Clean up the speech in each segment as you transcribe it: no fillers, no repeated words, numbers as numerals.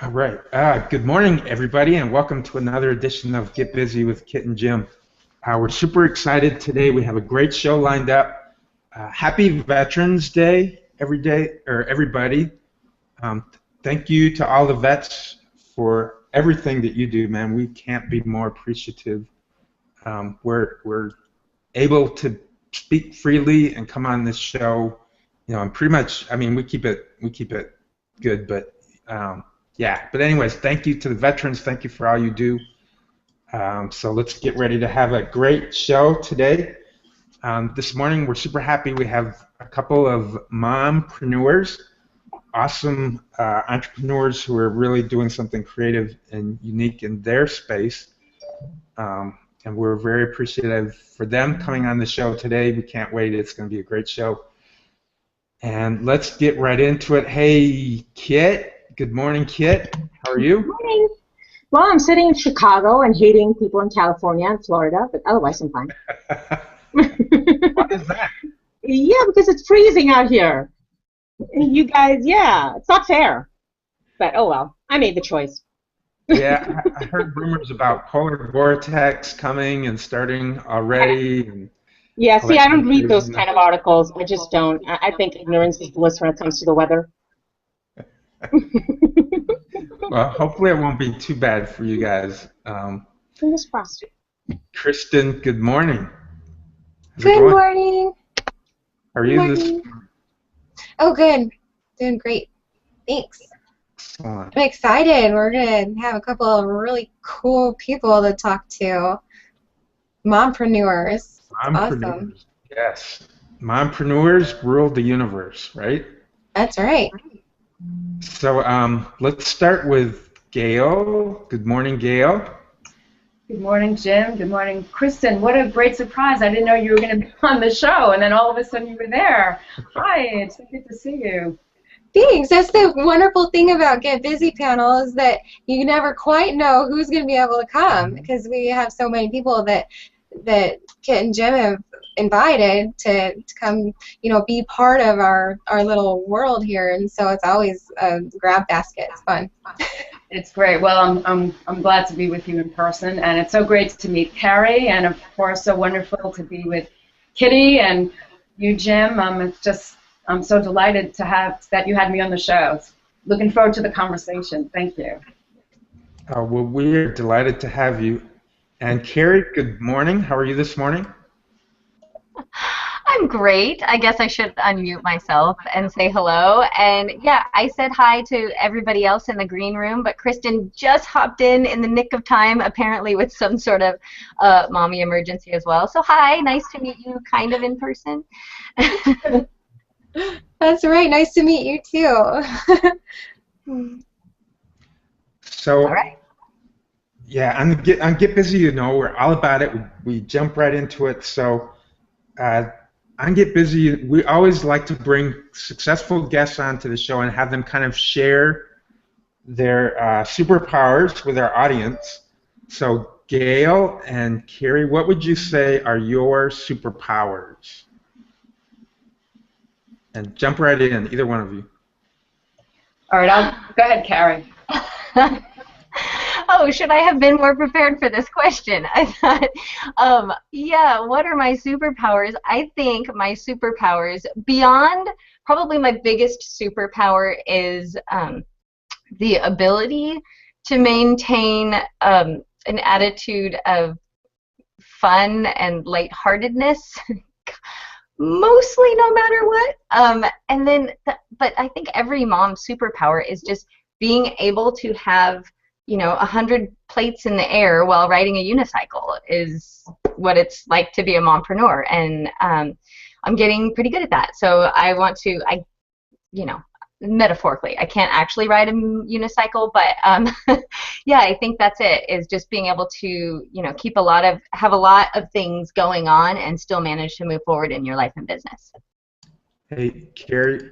All right. Good morning, everybody, and welcome to another edition of Get Busy with Kit and Jim. We're super excited today. We have a great show lined up. Happy Veterans Day, everybody. Thank you to all the vets for everything that you do, man. We can't be more appreciative. We're able to speak freely and come on this show, and pretty much, I mean, we keep it good, but yeah. But anyways, thank you to the veterans. Thank you for all you do. So let's get ready to have a great show today. This morning, we're super happy. We have a couple of mompreneurs, awesome entrepreneurs who are really doing something creative and unique in their space. And we're very appreciative for them coming on the show today. We can't wait. It's going to be a great show. And let's get right into it. Hey, Kit. Good morning, Kit. How are you? Good morning. Well, I'm sitting in Chicago and hating people in California and Florida, but otherwise I'm fine. Why is that? Yeah, because it's freezing out here. You guys, yeah, it's not fair. But oh well, I made the choice. Yeah, I heard rumors about polar vortex coming and starting already. And yeah, see, I don't read those kind of articles. I just don't. I think ignorance is bliss when it comes to the weather. Well, hopefully it won't be too bad for you guys. Fingers crossed. Kristen, good morning. Good morning. How are you this morning? Oh, good. Doing great. Thanks. Excellent. I'm excited. We're going to have a couple of really cool people to talk to. Mompreneurs. Mompreneurs. Awesome. Yes. Mompreneurs rule the universe, right? That's right. So let's start with Gail. Good morning, Gail. Good morning, Jim. Good morning, Kristen. What a great surprise. I didn't know you were going to be on the show, and then all of a sudden you were there. Hi, it's so good to see you. Thanks. That's the wonderful thing about Get Busy panel is that you never quite know who's going to be able to come because we have so many people that Kit and Jim have invited to come, be part of our little world here, and so it's always a grab basket. It's fun. It's great. Well, I'm glad to be with you in person, and it's so great to meet Carrie, and of course, so wonderful to be with Kitty and you, Jim. I'm so delighted to have that you had me on the show. Looking forward to the conversation. Thank you. Well, we're delighted to have you. And Carrie, good morning. How are you this morning? I'm great. I guess I should unmute myself and say hello. And yeah, I said hi to everybody else in the green room, but Kristen just hopped in the nick of time, apparently with some sort of mommy emergency as well. So hi, nice to meet you kind of in person. That's right. Nice to meet you too. So, all right. Yeah, on Get Busy, we're all about it. We jump right into it. So on Get Busy, we always like to bring successful guests onto the show and have them kind of share their superpowers with our audience. So Gail and Carrie, what would you say are your superpowers? And jump right in, either one of you. All right, go ahead, Carrie. Oh, should I have been more prepared for this question? I thought, yeah, what are my superpowers? I think my superpowers, beyond probably my biggest superpower, is the ability to maintain an attitude of fun and lightheartedness, mostly no matter what. And then, but I think every mom's superpower is just being able to have 100 plates in the air while riding a unicycle is what it's like to be a mompreneur, and I'm getting pretty good at that. So I want to, metaphorically, I can't actually ride a unicycle, but yeah, I think that's it. Is just being able to, have a lot of things going on and still manage to move forward in your life and business. Hey, Carrie,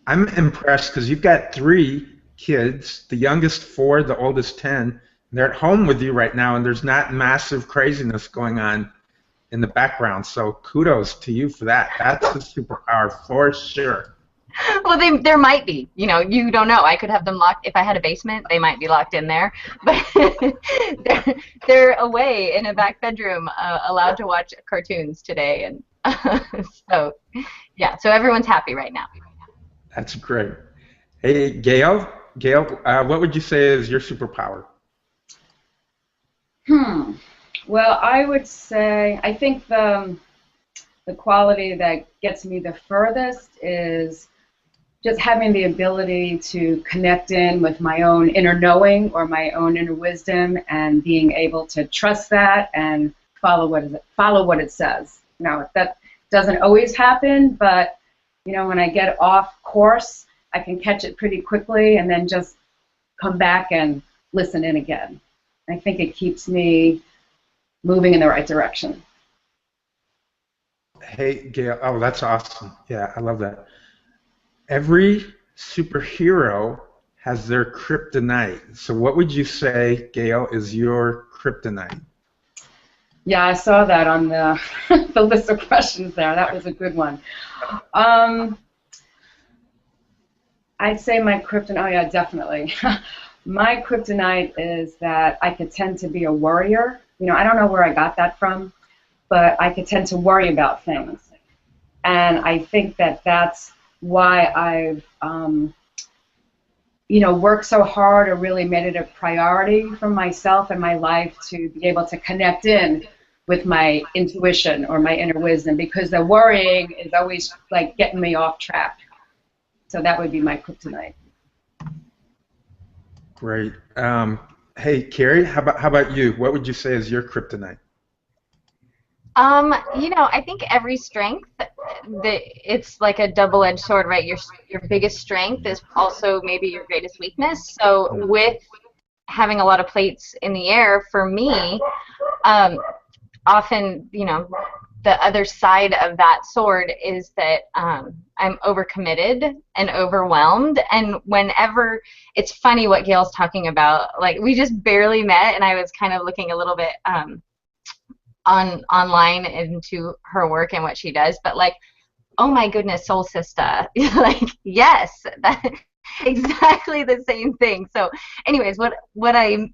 I'm impressed because you've got 3 kids, the youngest 4, the oldest 10. They're at home with you right now, and there's not massive craziness going on in the background. So kudos to you for that. That's a superpower for sure. Well, there might be. You know, you don't know. I could have them locked. If I had a basement, they might be locked in there. But they're away in a back bedroom, allowed to watch cartoons today. And so, yeah. So everyone's happy right now. That's great. Hey, Gail. Gail, what would you say is your superpower? Well, I would say I think the quality that gets me the furthest is just having the ability to connect in with my own inner knowing or my own inner wisdom, and being able to trust that and follow what it says. Now, that doesn't always happen, but you know, when I get off course, I can catch it pretty quickly and then just come back and listen in again. I think it keeps me moving in the right direction. Hey, Gail. Oh, that's awesome. Yeah, I love that. Every superhero has their kryptonite. So what would you say, Gail, is your kryptonite? Yeah, I saw that on the, the list of questions there. That was a good one. I'd say my kryptonite, oh yeah, definitely. My kryptonite is that I could tend to be a worrier. You know, I don't know where I got that from, but I could tend to worry about things. And I think that that's why I've, you know, worked so hard or really made it a priority for myself and my life to be able to connect in with my intuition or my inner wisdom, because the worrying is always like getting me off track. So that would be my kryptonite. Great. Hey, Carrie, how about you? What would you say is your kryptonite? You know, I think every strength, it's like a double-edged sword, right? Your biggest strength is also maybe your greatest weakness. So with having a lot of plates in the air, for me, often, you know, the other side of that sword is that I'm overcommitted and overwhelmed. And whenever, it's funny what Gail's talking about. Like, we just barely met, and I was kind of looking a little bit online into her work and what she does. But like, oh my goodness, soul sister, like, yes, that exactly the same thing. So, anyways, what I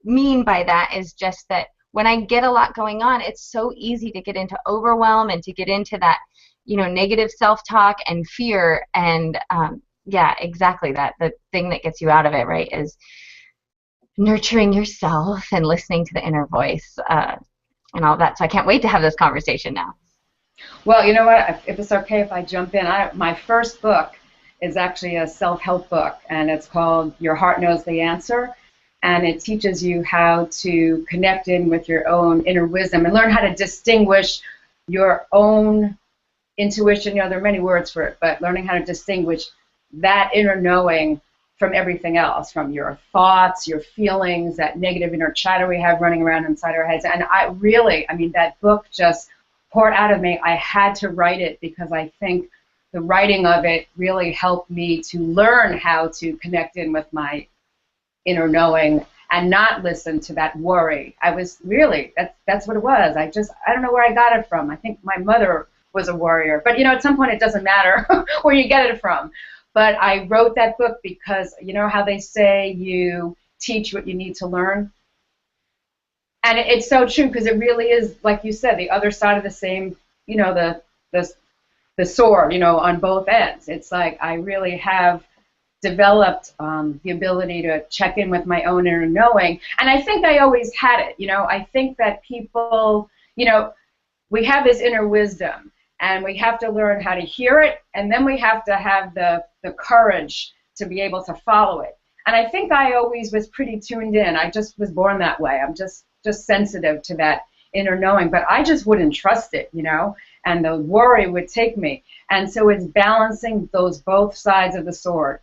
mean by that is just that when I get a lot going on, it's so easy to get into overwhelm and to get into that, you know, negative self-talk and fear. And yeah, exactly that. The thing that gets you out of it, right, is nurturing yourself and listening to the inner voice and all that. So I can't wait to have this conversation now. Well, you know what? If it's okay if I jump in, my first book is actually a self-help book, and it's called Your Heart Knows the Answer. And it teaches you how to connect in with your own inner wisdom and learn how to distinguish your own intuition. You know, there are many words for it, but learning how to distinguish that inner knowing from everything else, from your thoughts, your feelings, that negative inner chatter we have running around inside our heads. And I mean, that book just poured out of me. I had to write it because I think the writing of it really helped me to learn how to connect in with my inner knowing and not listen to that worry. I was really, that's what it was. I don't know where I got it from. I think my mother was a worrier. But, you know, at some point it doesn't matter where you get it from. But I wrote that book because, you know how they say you teach what you need to learn? And it's so true, because it really is, like you said, the other side of the same, you know, the sword, you know, on both ends. It's like I really have developed the ability to check in with my own inner knowing. And I think I always had it. You know, I think that people, you know, we have this inner wisdom, and we have to learn how to hear it, and then we have to have the courage to be able to follow it. And I think I always was pretty tuned in. I just was born that way. I'm just sensitive to that inner knowing, but I just wouldn't trust it, you know, and the worry would take me. And so it's balancing those both sides of the sword.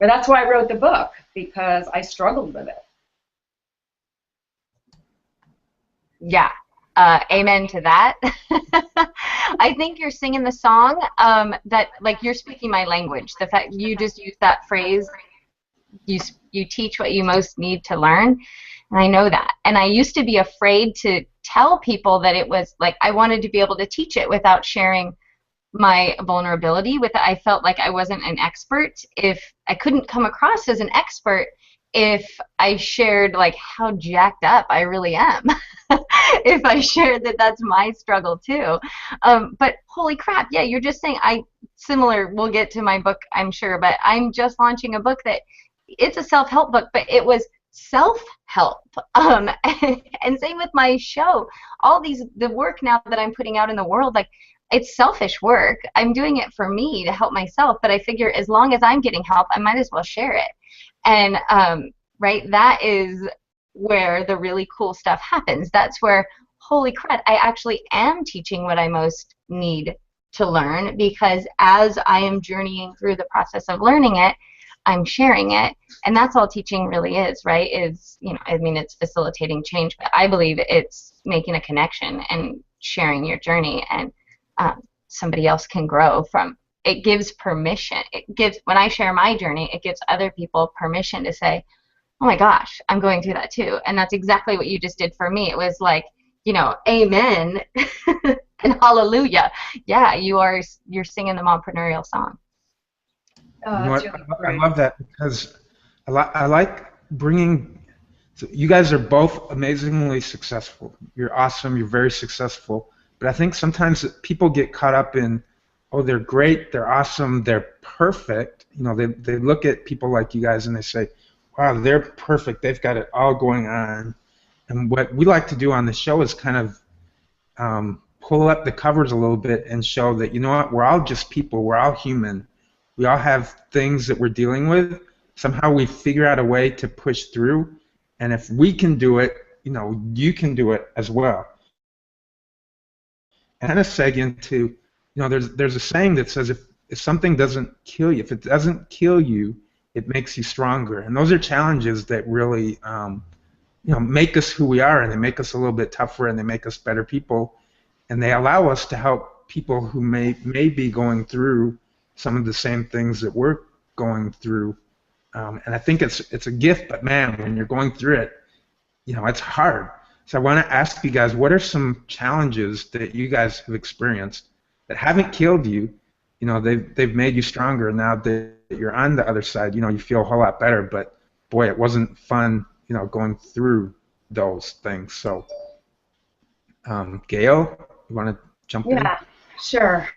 But that's why I wrote the book, because I struggled with it. Yeah. Amen to that. I think you're singing the song that, like, you're speaking my language. The fact you just use that phrase, you teach what you most need to learn, and I know that. And I used to be afraid to tell people that it was, like, I wanted to be able to teach it without sharing my vulnerability with it. I felt like I wasn't an expert if I couldn't come across as an expert if I shared like how jacked up I really am. If I shared that that's my struggle too. But holy crap, yeah, you're just saying similar, we'll get to my book, I'm sure, but I'm just launching a book that it's a self-help book, but it was self-help. And same with my show. All the work now that I'm putting out in the world, like it's selfish work. I'm doing it for me to help myself, but I figure as long as I'm getting help, I might as well share it. And right, that is where the really cool stuff happens. That's where, holy crap, I actually am teaching what I most need to learn, because as I am journeying through the process of learning it, I'm sharing it. And that's all teaching really is, right? Is, I mean, it's facilitating change, but I believe it's making a connection and sharing your journey, and somebody else can grow from. It gives permission. When I share my journey, it gives other people permission to say, oh my gosh, I'm going through that too. And that's exactly what you just did for me. It was like, amen and hallelujah. Yeah, you're singing the mompreneurial song. Oh, that's really great. I love that, because I like bringing. So you guys are both amazingly successful. You're awesome. You're very successful. But I think sometimes people get caught up in, oh, they're great, they're awesome, they're perfect. They look at people like you guys and they say, wow, they're perfect, they've got it all going on. And what we like to do on the show is kind of pull up the covers a little bit and show that, you know what, we're all just people, we're all human. We all have things that we're dealing with. Somehow we figure out a way to push through. And if we can do it, you can do it as well. And kind of seg into, there's a saying that says if something doesn't kill you, if it doesn't kill you, it makes you stronger. And those are challenges that really, make us who we are, and they make us a little bit tougher, and they make us better people, and they allow us to help people who may be going through some of the same things that we're going through. And I think it's a gift, but man, when you're going through it, it's hard. So I want to ask you guys, what are some challenges that you guys have experienced that haven't killed you? They've made you stronger. Now that you're on the other side, you feel a whole lot better. But boy, it wasn't fun, going through those things. So, Gail, you want to jump in? Yeah, sure.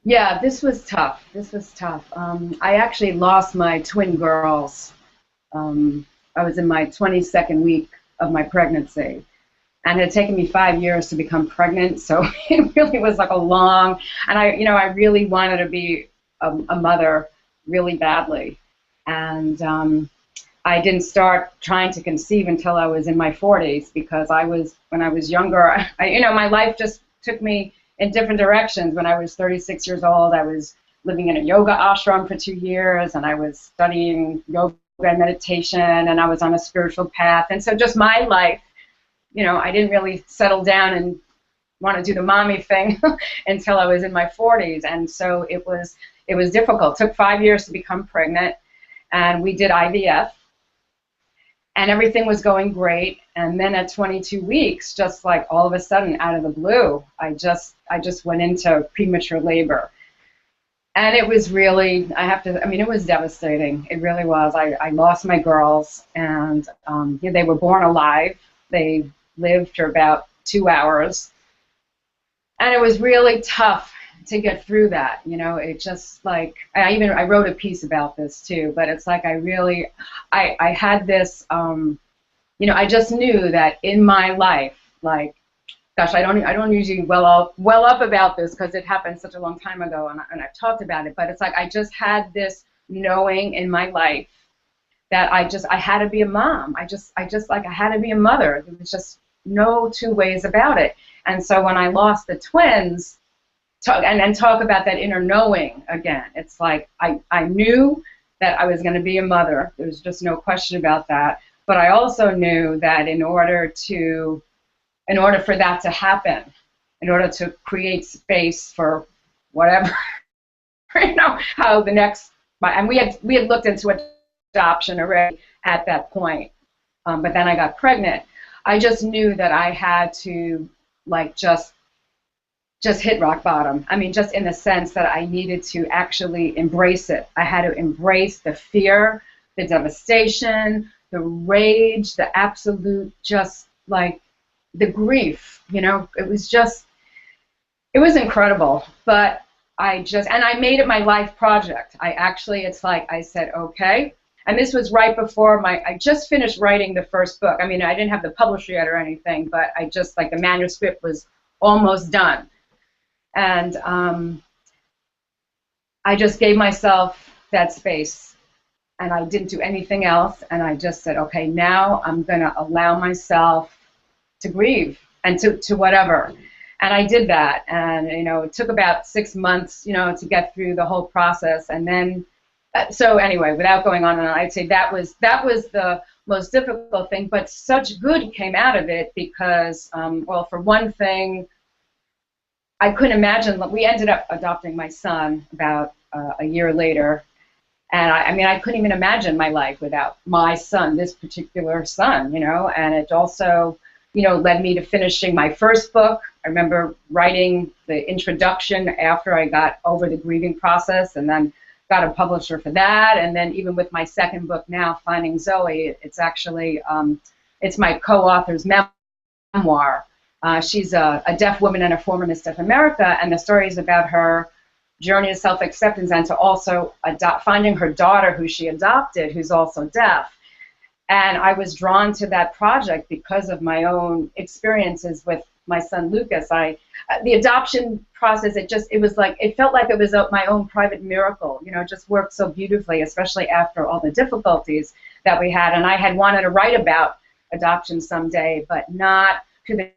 Yeah, this was tough. I actually lost my twin girls. I was in my 22nd week of my pregnancy, and it had taken me 5 years to become pregnant, so it really was like a long, and I really wanted to be a mother really badly, and I didn't start trying to conceive until I was in my 40s, because when I was younger, my life just took me in different directions. When I was 36 years old, I was living in a yoga ashram for 2 years, and I was studying yoga and meditation, and I was on a spiritual path. And so just my life, I didn't really settle down and want to do the mommy thing until I was in my 40s. And so it was difficult. It took 5 years to become pregnant, and we did IVF, and everything was going great. And then at 22 weeks, just like all of a sudden, out of the blue, I just went into premature labor. And it was really, it was devastating. It really was. I lost my girls, and they were born alive. They lived for about 2 hours. And it was really tough to get through that. It just like, I wrote a piece about this too, but it's like I had this, I just knew that in my life, like, gosh, I don't usually well up about this because it happened such a long time ago, and I've talked about it. But it's like I just had this knowing in my life that I had to be a mom. I had to be a mother. There was just no two ways about it. And so when I lost the twins, talk about that inner knowing again. It's like I knew that I was going to be a mother. There was just no question about that. But I also knew that in order for that to happen, in order to create space for whatever, how the next, and we had looked into adoption already at that point, but then I got pregnant. I just knew that I had to, like, just just hit rock bottom. I mean, just in the sense that I needed to actually embrace it. I had to embrace the fear, the devastation, the rage, the absolute, just like the grief, you know. It was incredible. But and I made it my life project. It's like I said, okay. And this was right before I just finished writing the first book. I mean, I didn't have the publisher yet or anything, but the manuscript was almost done. And I just gave myself that space, and I didn't do anything else. And I just said, okay, now I'm going to allow myself to grieve and to whatever. And I did that. And, you know, it took about 6 months, you know, to get through the whole process. And then, so anyway, without going on and on, I'd say that was the most difficult thing. But such good came out of it because, well, for one thing, I couldn't imagine. We ended up adopting my son about a year later, and I mean, I couldn't even imagine my life without my son, this particular son, you know. And it also, you know, led me to finishing my first book. I remember writing the introduction after I got over the grieving process, and then got a publisher for that. And then even with my second book now, Finding Zoe, it's actually it's my co-author's memoir. She's a deaf woman and a former Miss Deaf America, and the story is about her journey to self-acceptance and to also finding her daughter, who she adopted, who's also deaf. And I was drawn to that project because of my own experiences with my son Lucas. The adoption process, it felt like it was my own private miracle. You know, it just worked so beautifully, especially after all the difficulties that we had. And I had wanted to write about adoption someday, but not through the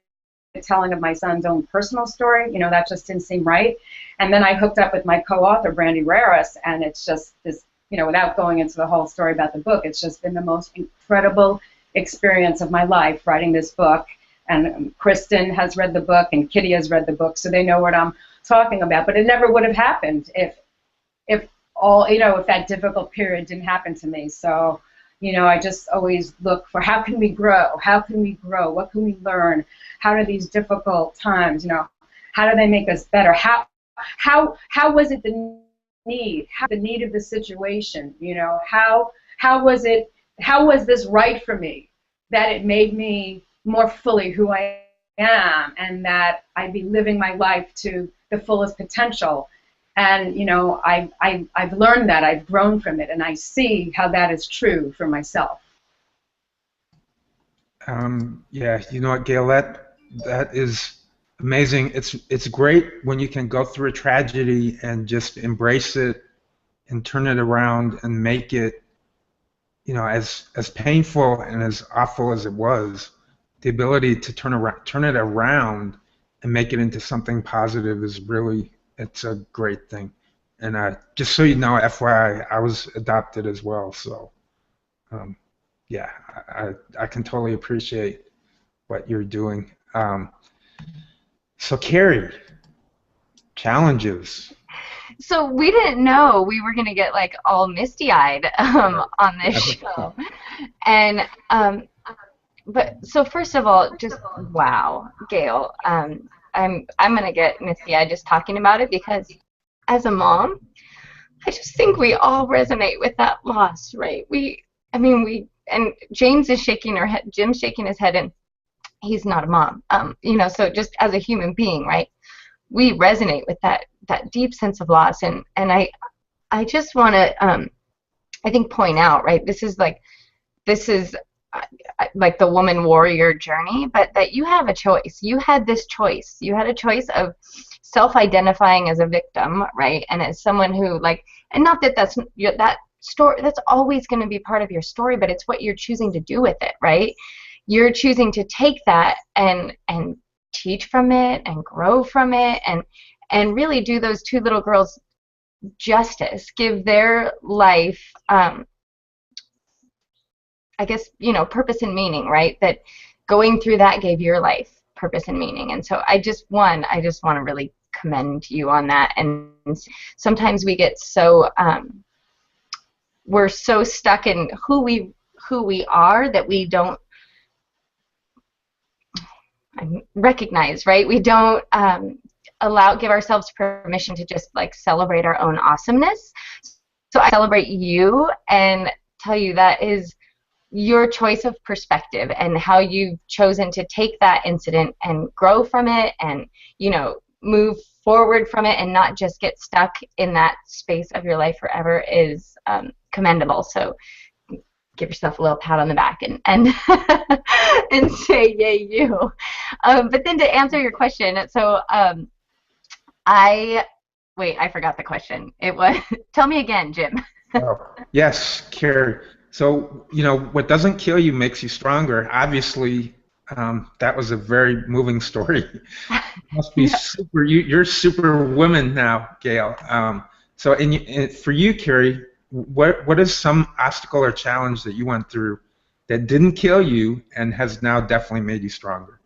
telling of my son's own personal story. You know, that just didn't seem right. And then I hooked up with my co-author, Brandi Rarus, and it's just this, you know, without going into the whole story about the book, it's just been the most incredible experience of my life writing this book. And Kristen has read the book, and Kitty has read the book, so they know what I'm talking about. But it never would have happened if that difficult period didn't happen to me. So, you know, I just always look for how can we grow? How can we grow? What can we learn? How do these difficult times, you know, how do they make us better? How was it the need? The need of the situation, you know, how was this right for me, that it made me more fully who I am, and that I'd be living my life to the fullest potential. And, you know, I've learned that, I've grown from it, and I see how that is true for myself. Yeah, you know what, Gail, that is amazing. It's great when you can go through a tragedy and just embrace it and turn it around and make it, you know, as painful and as awful as it was, the ability to turn it around and make it into something positive is really, it's a great thing. And just so you know, FYI, I was adopted as well. So, yeah, I can totally appreciate what you're doing. So, Carrie, challenges. So we didn't know we were going to get like all misty-eyed on this show. And but so first of all, just wow, Gail, I'm going to get misty-eyed just talking about it, because as a mom, I just think we all resonate with that loss, right? And James is shaking her head, Jim's shaking his head, and he's not a mom. You know, so just as a human being, right? We resonate with that deep sense of loss, and I just want to I think point out, right? This is like the woman warrior journey, but that you have a choice. You had this choice. You had a choice of self-identifying as a victim, right? And as someone who and not that that's that story, that's always going to be part of your story, but it's what you're choosing to do with it, right? You're choosing to take that and teach from it and grow from it and really do those two little girls justice, give their life I guess, you know, purpose and meaning, right? That going through that gave your life purpose and meaning. And so I just want to really commend you on that. And sometimes we get so we're so stuck in who we are that we don't recognize, right? We don't give ourselves permission to just like celebrate our own awesomeness. So I celebrate you and tell you that is your choice of perspective and how you've chosen to take that incident and grow from it and, you know, move forward from it and not just get stuck in that space of your life forever is commendable. So give yourself a little pat on the back and and say yay you. But then to answer your question, so I forgot the question. It was tell me again, Jim. Oh, yes, Carrie. So, you know, what doesn't kill you makes you stronger. Obviously, that was a very moving story. Must be Yeah. super. You're super woman now, Gail. So, for you, Carrie, what is some obstacle or challenge that you went through that didn't kill you and has now definitely made you stronger?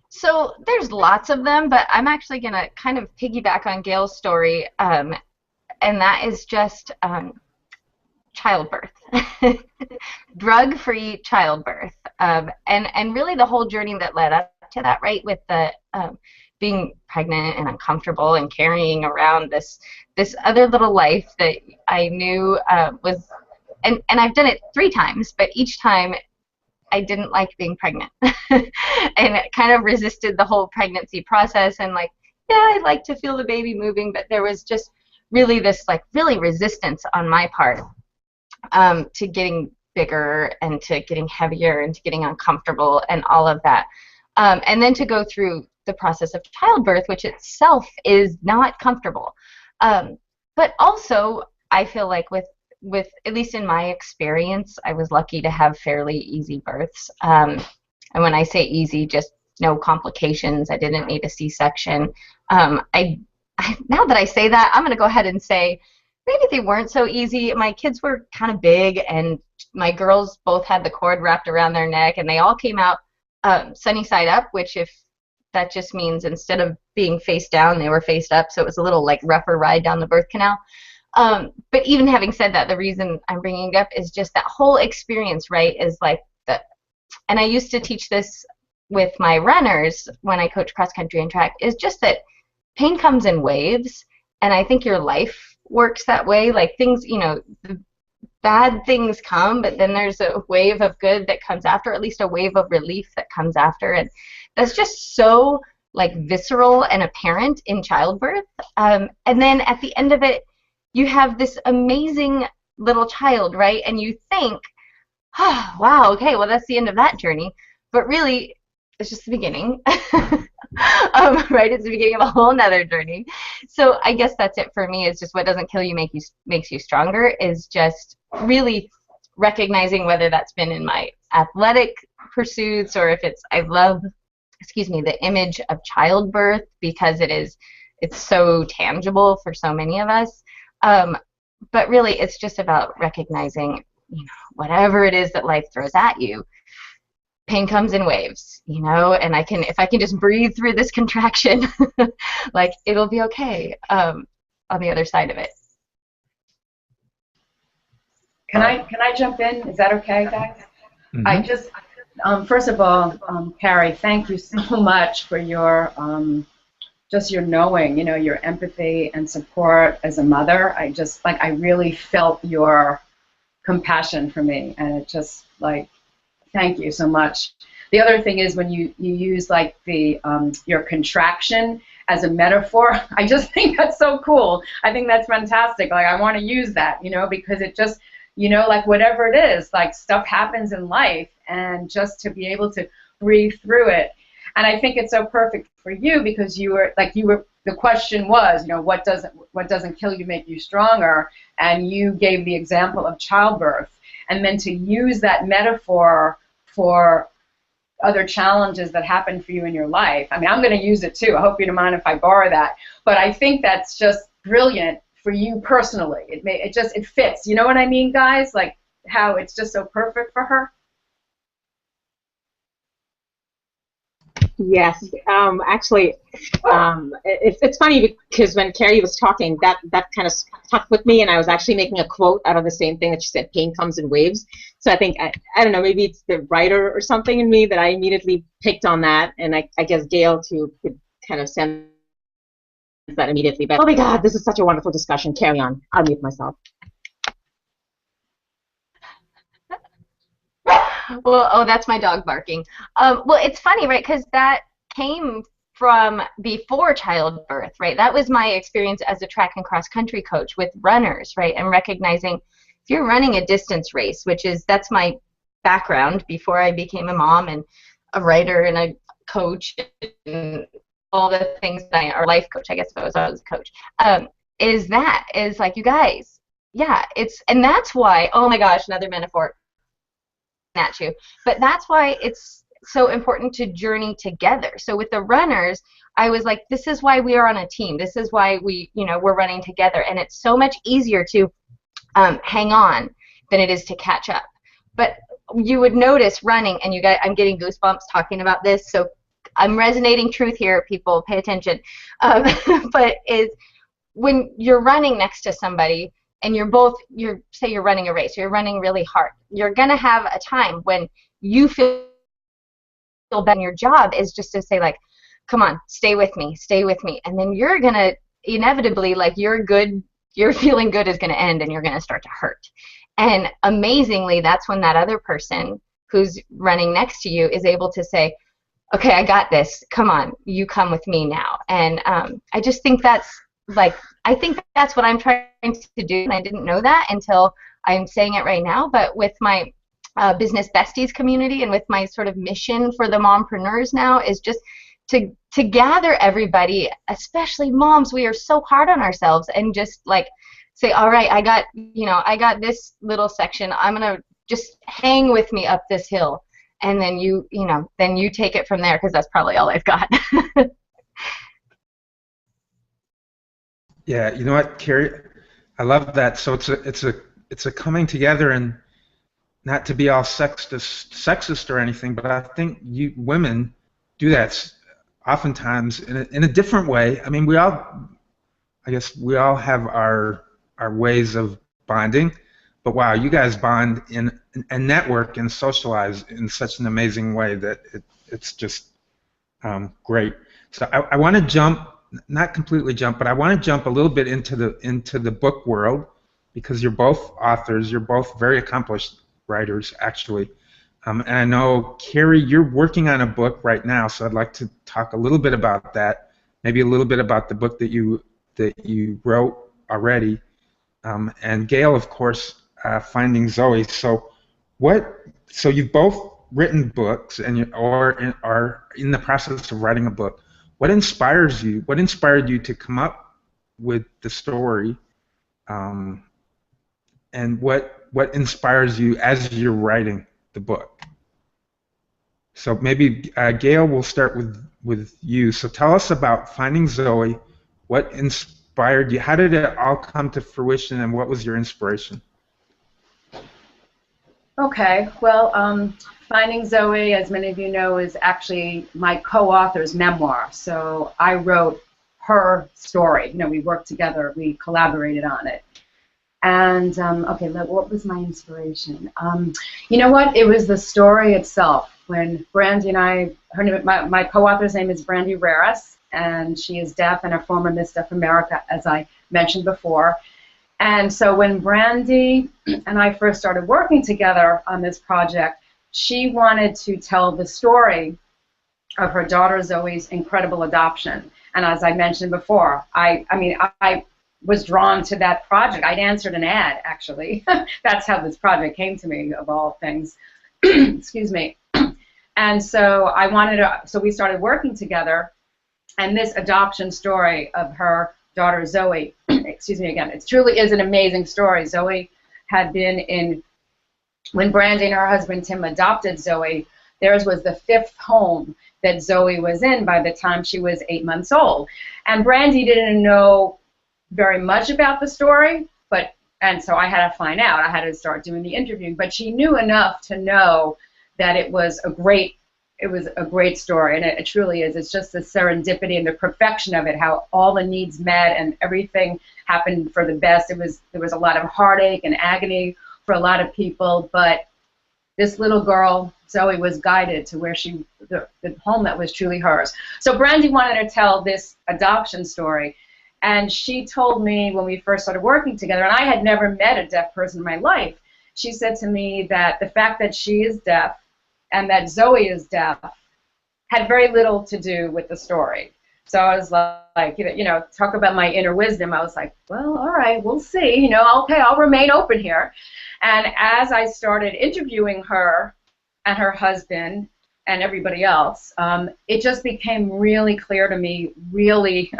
So there's lots of them, but I'm actually going to kind of piggyback on Gail's story, and that is just childbirth, drug-free childbirth, and really the whole journey that led up to that, right, with the being pregnant and uncomfortable and carrying around this other little life that I knew was, and I've done it 3 times, but each time I didn't like being pregnant and kind of resisted the whole pregnancy process and like, yeah, I like to feel the baby moving, but there was just really this like really resistance on my part to getting bigger and to getting heavier and to getting uncomfortable and all of that. And then to go through the process of childbirth, which itself is not comfortable. But also, I feel like with at least in my experience, I was lucky to have fairly easy births. And when I say easy, just no complications. I didn't need a C-section. Now that I say that, I'm going to go ahead and say maybe they weren't so easy. My kids were kind of big, and my girls both had the cord wrapped around their neck, and they all came out sunny side up, which if that just means instead of being face down, they were faced up, so it was a little like rougher ride down the birth canal. But even having said that, the reason I'm bringing it up is just that whole experience, right, is like the, and I used to teach this with my runners when I coach cross country and track, is just that pain comes in waves, and I think your life works that way. Like things, you know, the bad things come, but then there's a wave of good that comes after, at least a wave of relief that comes after, and that's just so like visceral and apparent in childbirth. And then at the end of it, you have this amazing little child, right? And you think, oh, wow, okay, well, that's the end of that journey. But really, it's just the beginning. Right? It's the beginning of a whole nother journey. So I guess that's it for me, is just what doesn't kill you makes you stronger, is just really recognizing whether that's been in my athletic pursuits or if it's, I love, the image of childbirth because it's so tangible for so many of us. But really, it's just about recognizing, you know, whatever it is that life throws at you, pain comes in waves, you know, and if I can just breathe through this contraction, like it'll be okay on the other side of it. Can I jump in? Is that okay, guys? Mm-hmm. I just, first of all, Carrie, thank you so much for your just your knowing, you know, your empathy and support as a mother. I really felt your compassion for me, and it just like, thank you so much. The other thing is when you use like the your contraction as a metaphor, I just think that's so cool. I think that's fantastic. Like I want to use that, you know, because it just, you know, like whatever it is, like stuff happens in life, and just to be able to breathe through it. And I think it's so perfect for you because the question was, you know, what doesn't kill you make you stronger, and you gave the example of childbirth, and then to use that metaphor for other challenges that happen for you in your life. I mean, I'm going to use it too. I hope you don't mind if I borrow that. But I think that's just brilliant for you personally. It fits. You know what I mean, guys? Like how it's just so perfect for her. Yes, actually, it's funny because when Carrie was talking, that kind of stuck with me, and I was actually making a quote out of the same thing that she said, pain comes in waves. So I think, I don't know, maybe it's the writer or something in me that I immediately picked on that, and I guess Gail too could kind of sense that immediately. But oh my God, this is such a wonderful discussion. Carry on. I'll mute myself. Well, oh, that's my dog barking. Well, it's funny, right? Because that came from before childbirth, right? That was my experience as a track and cross country coach with runners, right? And recognizing if you're running a distance race, that's my background before I became a mom and a writer and a coach and all the things that or life coach, I guess if I was a coach, is like, you guys, yeah, and that's why, oh my gosh, another metaphor, at you, but that's why it's so important to journey together. So with the runners, I was like, this is why we are on a team. This is why we're running together, and it's so much easier to hang on than it is to catch up. But you would notice running, and you guys, I'm getting goosebumps talking about this, so I'm resonating truth here, people, pay attention. But is when you're running next to somebody, and say you're running a race, you're running really hard, you're going to have a time when you feel bad. Your job is just to say, like, come on, stay with me. And then you're going to inevitably, like, your feeling good is going to end, and you're going to start to hurt. And amazingly, that's when that other person who's running next to you is able to say, okay, I got this. Come on, you come with me now. And I just think that's what I'm trying to do, and I didn't know that until I'm saying it right now. But with my business besties community and with my sort of mission for the mompreneurs now is just to gather everybody, especially moms. We are so hard on ourselves, and just like say, all right, I got this little section. I'm gonna just hang with me up this hill, and then you take it from there, because that's probably all I've got. Yeah, you know what, Carrie, I love that. So it's a coming together, and not to be all sexist or anything, but I think you women do that oftentimes in a different way. I mean, I guess we all have our ways of bonding, but wow, you guys bond and network and socialize in such an amazing way that it's just great. So I want to jump. Not completely jump, but I want to jump a little bit into the book world, because you're both authors. You're both very accomplished writers, actually. And I know, Carrie, you're working on a book right now, so I'd like to talk a little bit about that. Maybe a little bit about the book that you wrote already. And Gail, of course, Finding Zoe. So you've both written books, and are in the process of writing a book. What inspires you? What inspired you to come up with the story, and what inspires you as you're writing the book? So maybe Gail, we'll start with you. So tell us about Finding Zoe. What inspired you? How did it all come to fruition, and what was your inspiration? Okay, well, Finding Zoe, as many of you know, is actually my co-author's memoir. So I wrote her story. We worked together, we collaborated on it. And, okay, what was my inspiration? You know what? It was the story itself. When Brandi and I, my co-author's name is Brandi Rarus, and she is deaf and a former Miss Deaf America, as I mentioned before. And so when Brandi and I first started working together on this project, she wanted to tell the story of her daughter Zoe's incredible adoption. And as I mentioned before, I was drawn to that project. I'd answered an ad, actually. That's how this project came to me, of all things. Excuse me. And so so we started working together, and this adoption story of her daughter Zoe, excuse me again, it truly is an amazing story. Zoe had been when Brandi and her husband Tim adopted Zoe, theirs was the 5th home that Zoe was in by the time she was 8 months old. And Brandi didn't know very much about the story, and so I had to find out. I had to start doing the interviewing, but she knew enough to know that it was a great story, and it truly is. It's just the serendipity and the perfection of it, how all the needs met and everything happened for the best. There was a lot of heartache and agony for a lot of people, but this little girl Zoe was guided to where the home that was truly hers. So Brandi wanted to tell this adoption story, and she told me when we first started working together, and I had never met a deaf person in my life, she said to me that the fact that she is deaf and that Zoe is deaf had very little to do with the story. So I was like, talk about my inner wisdom. I was like, well, all right, we'll see. Okay, I'll remain open here. And as I started interviewing her and her husband and everybody else, it just became really clear to me really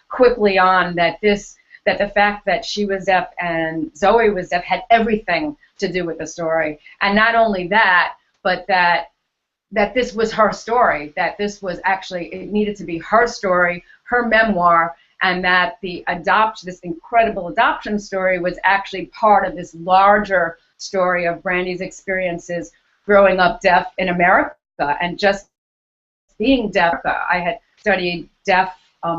quickly on that the fact that she was deaf and Zoe was deaf had everything to do with the story. And not only that, but that this was her story, that this was actually, it needed to be her story, her memoir, and that this incredible adoption story was actually part of this larger story of Brandi's experiences growing up deaf in America and just being deaf. I had studied deaf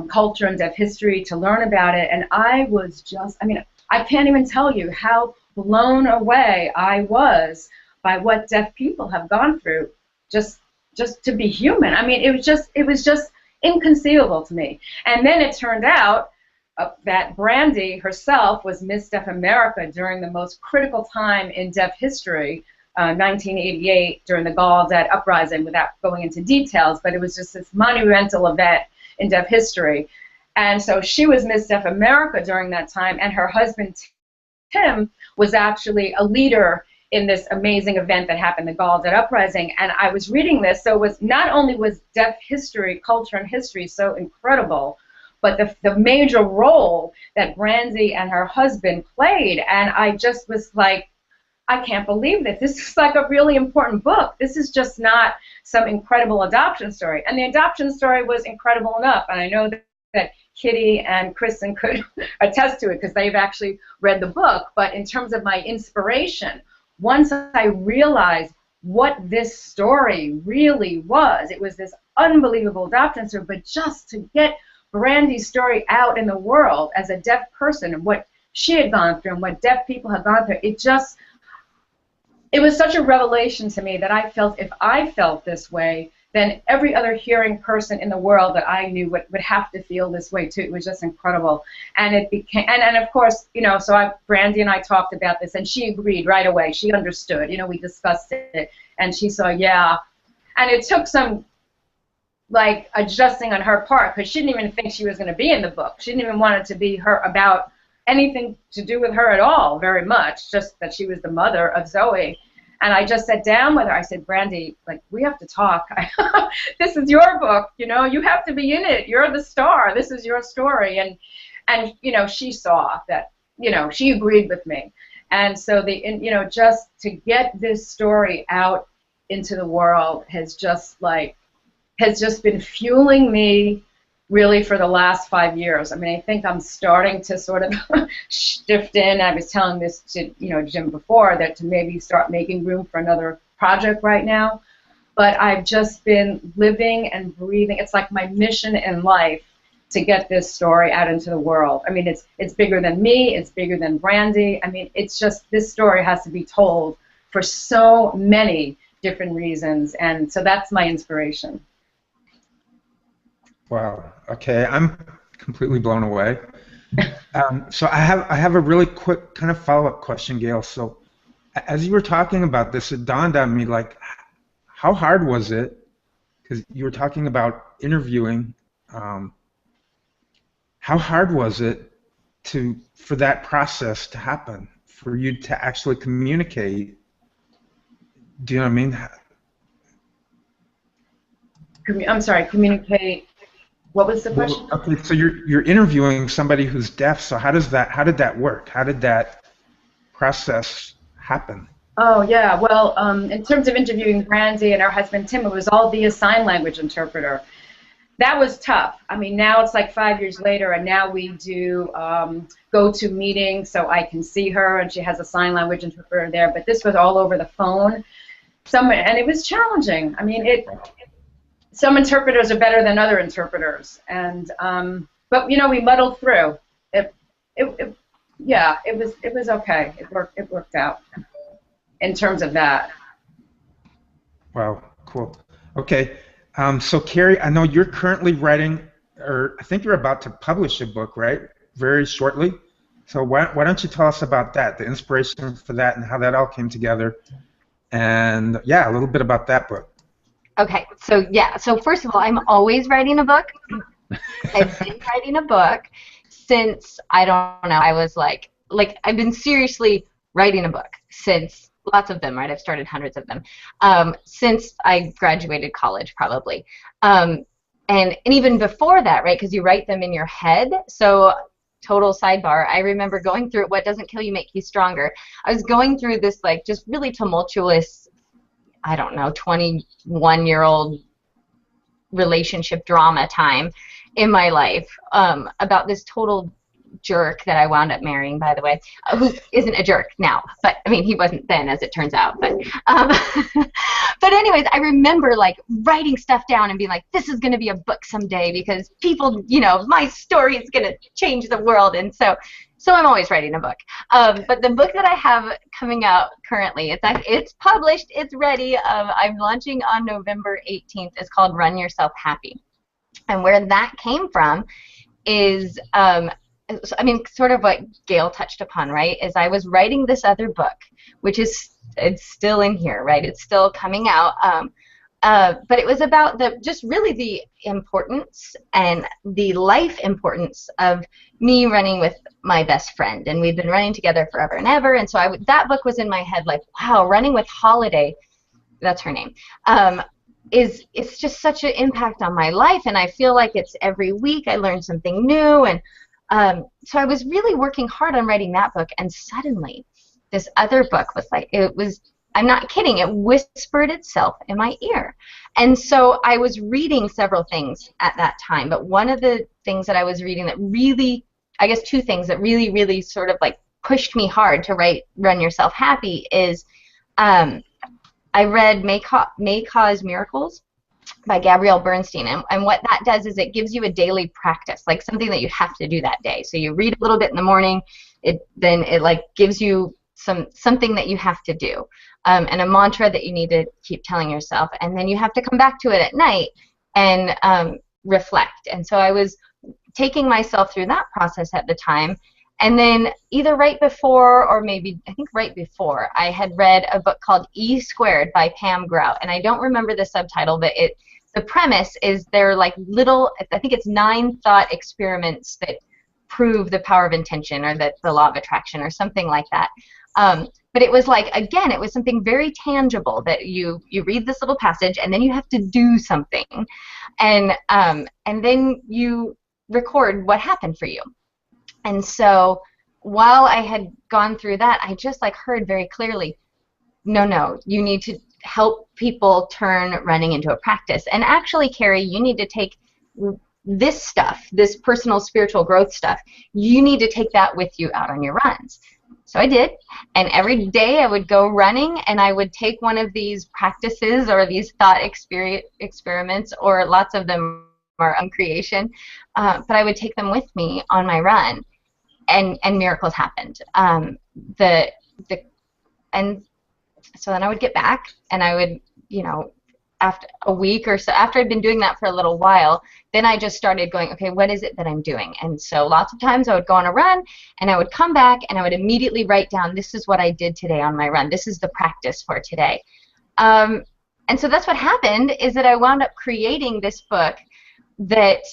culture and deaf history to learn about it, and I was just, I can't even tell you how blown away I was by what deaf people have gone through just to be human. It was just inconceivable to me. And then it turned out that Brandi herself was Miss Deaf America during the most critical time in deaf history, 1988, during the Gallaudet uprising, without going into details, but it was just this monumental event in deaf history. And so she was Miss Deaf America during that time, and her husband, Tim, was actually a leader in this amazing event that happened, the Gallaudet uprising. And I was reading this, so it was not only was deaf history, culture and history so incredible, but the major role that Brandi and her husband played. And I just was like, I can't believe this. This is like a really important book. This is just not some incredible adoption story. And the adoption story was incredible enough. And I know that Kitty and Kristen could attest to it because they've actually read the book. But in terms of my inspiration, once I realized what this story really was, it was this unbelievable adoption story, but just to get Brandi's story out in the world as a deaf person and what she had gone through and what deaf people have gone through, it was such a revelation to me that I felt if I felt this way, then every other hearing person in the world that I knew would have to feel this way too. It was just incredible. And it became, and of course, so Brandi and I talked about this, and she agreed right away. She understood. We discussed it, and she saw, yeah. And it took some, adjusting on her part, because she didn't even think she was going to be in the book. She didn't even want it to be her about anything to do with her at all, very much, just that she was the mother of Zoe. And I just sat down with her. I said, Brandi, we have to talk. This is your book, you have to be in it. You're the star. This is your story. And she saw that, she agreed with me. And so just to get this story out into the world has just been fueling me really for the last 5 years. I think I'm starting to sort of shift in. I was telling this to Jim before, that to maybe start making room for another project right now. But I've just been living and breathing. It's like my mission in life to get this story out into the world. It's bigger than me. It's bigger than Brandi. It's just, this story has to be told for so many different reasons. And so that's my inspiration. Wow. Okay, I'm completely blown away. So I have a really quick kind of follow-up question, Gail. So as you were talking about this, it dawned on me, how hard was it? Because you were talking about interviewing. How hard was it for that process to happen, for you to actually communicate? Do you know what I mean? I'm sorry, communicate. What was the question? Well, okay, so you're interviewing somebody who's deaf. So how did that work? How did that process happen? Oh yeah, well, in terms of interviewing Brandi and her husband Tim, it was all via sign language interpreter. That was tough. Now it's 5 years later, and now we do go to meetings so I can see her, and she has a sign language interpreter there. But this was all over the phone. And it was challenging. Some interpreters are better than other interpreters, and but we muddled through. It was okay. It worked out in terms of that. Wow, cool. Okay, so Carrie, I know you're currently writing, or I think you're about to publish a book, right? Very shortly. So why don't you tell us about that, the inspiration for that, and how that all came together, and yeah, a little bit about that book. Okay, so yeah, so first of all, I'm always writing a book. I've been writing a book since, I don't know, I was like I've been seriously writing a book since, lots of them, right? I've started hundreds of them, since I graduated college, probably. And even before that, right, because you write them in your head. So total sidebar, I remember going through What Doesn't Kill You Make You Stronger. I was going through this like just really tumultuous, I don't know, 21-year-old relationship drama time in my life, about this total jerk that I wound up marrying, by the way, who isn't a jerk now, but I mean, he wasn't then, as it turns out, but but anyways, I remember like writing stuff down and being like, this is going to be a book someday because people, you know, my story is going to change the world. And so I'm always writing a book. But the book that I have coming out currently, it's published, it's ready. I'm launching on November 18th. It's called Run Yourself Happy. And where that came from is, I mean, sort of what Gail touched upon, right, is I was writing this other book, which is, it's still in here, right, it's still coming out, but it was about just really the importance and the life importance of me running with my best friend, and we've been running together forever and ever, and so that book was in my head like, wow, running with Holiday, that's her name, it's just such an impact on my life, and I feel like it's every week I learn something new, and so I was really working hard on writing that book, and suddenly this other book was like, I'm not kidding, it whispered itself in my ear. And so I was reading several things at that time, but one of the things that I was reading that really, I guess two things that really, really sort of like pushed me hard to write Run Yourself Happy is I read May Cause Miracles by Gabrielle Bernstein, and what that does is it gives you a daily practice, like something that you have to do that day. So you read a little bit in the morning, then it like gives you something that you have to do, and a mantra that you need to keep telling yourself, and then you have to come back to it at night and reflect. And so I was taking myself through that process at the time, and then either right before or maybe I think right before, I had read a book called E Squared by Pam Grout, and I don't remember the subtitle, but the premise is they're like little, I think it's 9 thought experiments that prove the power of intention, or that the law of attraction, or something like that. But it was like, again, it was something very tangible that you read this little passage and then you have to do something, and then you record what happened for you. And so while I had gone through that, I just like heard very clearly, no, you need to help people turn running into a practice. And actually, Carrie, you need to take this stuff, this personal spiritual growth stuff, you need to take that with you out on your runs. So I did, and every day I would go running and I would take one of these practices or these thought experiments, or lots of them are on creation, but I would take them with me on my run, and miracles happened. And so then I would get back, and I would, you know, after a week or so, after I'd been doing that for a little while, then I just started going, okay, what is it that I'm doing? And so lots of times I would go on a run, and I would come back, and I would immediately write down, this is what I did today on my run. This is the practice for today. And so that's what happened, is that I wound up creating this book that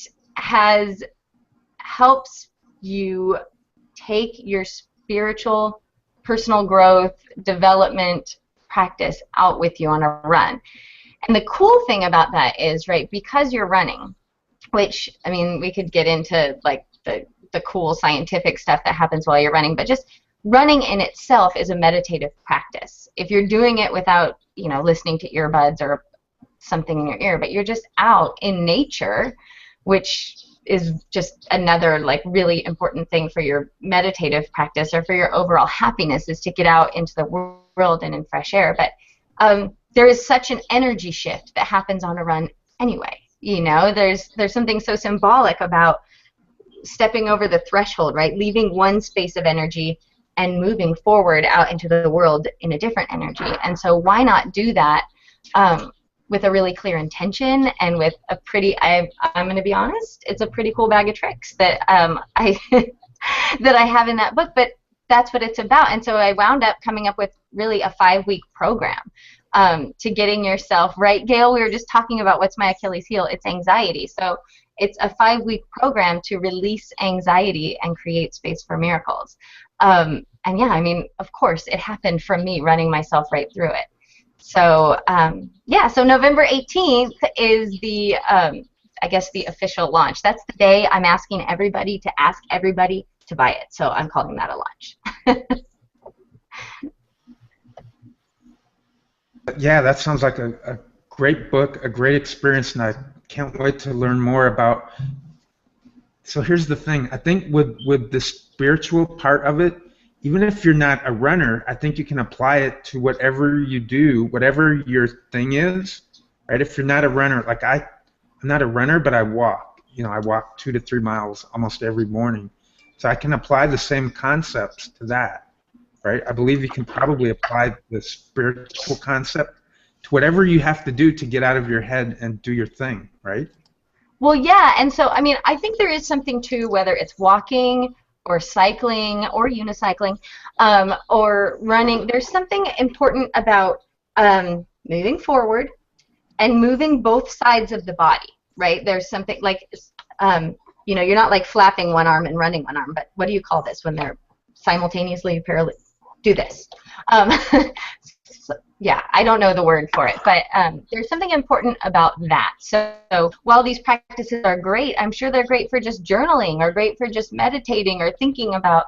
helps you take your spiritual, personal growth, development practice out with you on a run. And the cool thing about that is, right, because you're running, which, I mean, we could get into like the cool scientific stuff that happens while you're running, but just running in itself is a meditative practice. If you're doing it without, you know, listening to earbuds or something in your ear, but you're just out in nature, which is just another like really important thing for your meditative practice or for your overall happiness, is to get out into the world and in fresh air. But there is such an energy shift that happens on a run anyway. You know, there's something so symbolic about stepping over the threshold, right? Leaving one space of energy and moving forward out into the world in a different energy. And so why not do that with a really clear intention and with a pretty, I'm going to be honest, it's a pretty cool bag of tricks that I that I have in that book, but that's what it's about. And so I wound up coming up with really a 5-week program to getting yourself right. Gail, we were just talking about what's my Achilles heel. It's anxiety. So it's a 5-week program to release anxiety and create space for miracles. And yeah, I mean, of course, it happened from me running myself right through it. So yeah, so November 18th is the, I guess, the official launch. That's the day I'm asking everybody to ask everybody to buy it. So I'm calling that a launch. Yeah, that sounds like a great book, a great experience, and I can't wait to learn more about. So here's the thing. I think with the spiritual part of it, even if you're not a runner, I think you can apply it to whatever you do, whatever your thing is, right? If you're not a runner, like I'm not a runner, but I walk. You know, I walk 2 to 3 miles almost every morning. So I can apply the same concepts to that, right? I believe you can probably apply the spiritual concept to whatever you have to do to get out of your head and do your thing, right? Well, yeah, and so, I mean, I think there is something to whether it's walking or cycling or unicycling or running. There's something important about moving forward and moving both sides of the body, right? There's something like, you know, you're not like flapping one arm and running one arm, but what do you call this when they're simultaneously do this? So, yeah, I don't know the word for it, but there's something important about that. So while these practices are great, I'm sure they're great for just journaling or great for just meditating or thinking about,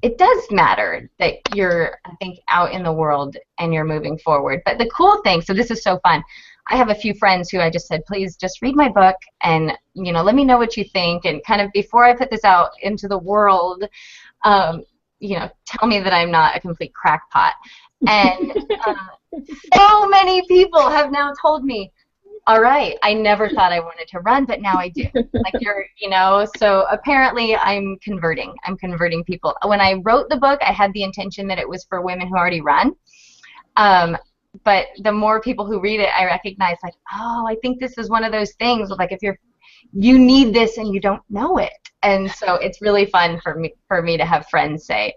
it does matter that you're, I think, out in the world and you're moving forward. But the cool thing, so this is so fun, I have a few friends who I just said, please just read my book and, you know, let me know what you think, and kind of before I put this out into the world, you know, tell me that I'm not a complete crackpot. And so many people have now told me, all right, I never thought I wanted to run, but now I do. Like you're, you know, so apparently I'm converting people. When I wrote the book, I had the intention that it was for women who already run. But the more people who read it, I recognize like, oh, I think this is one of those things like if you need this and you don't know it. And so it's really fun for me to have friends say,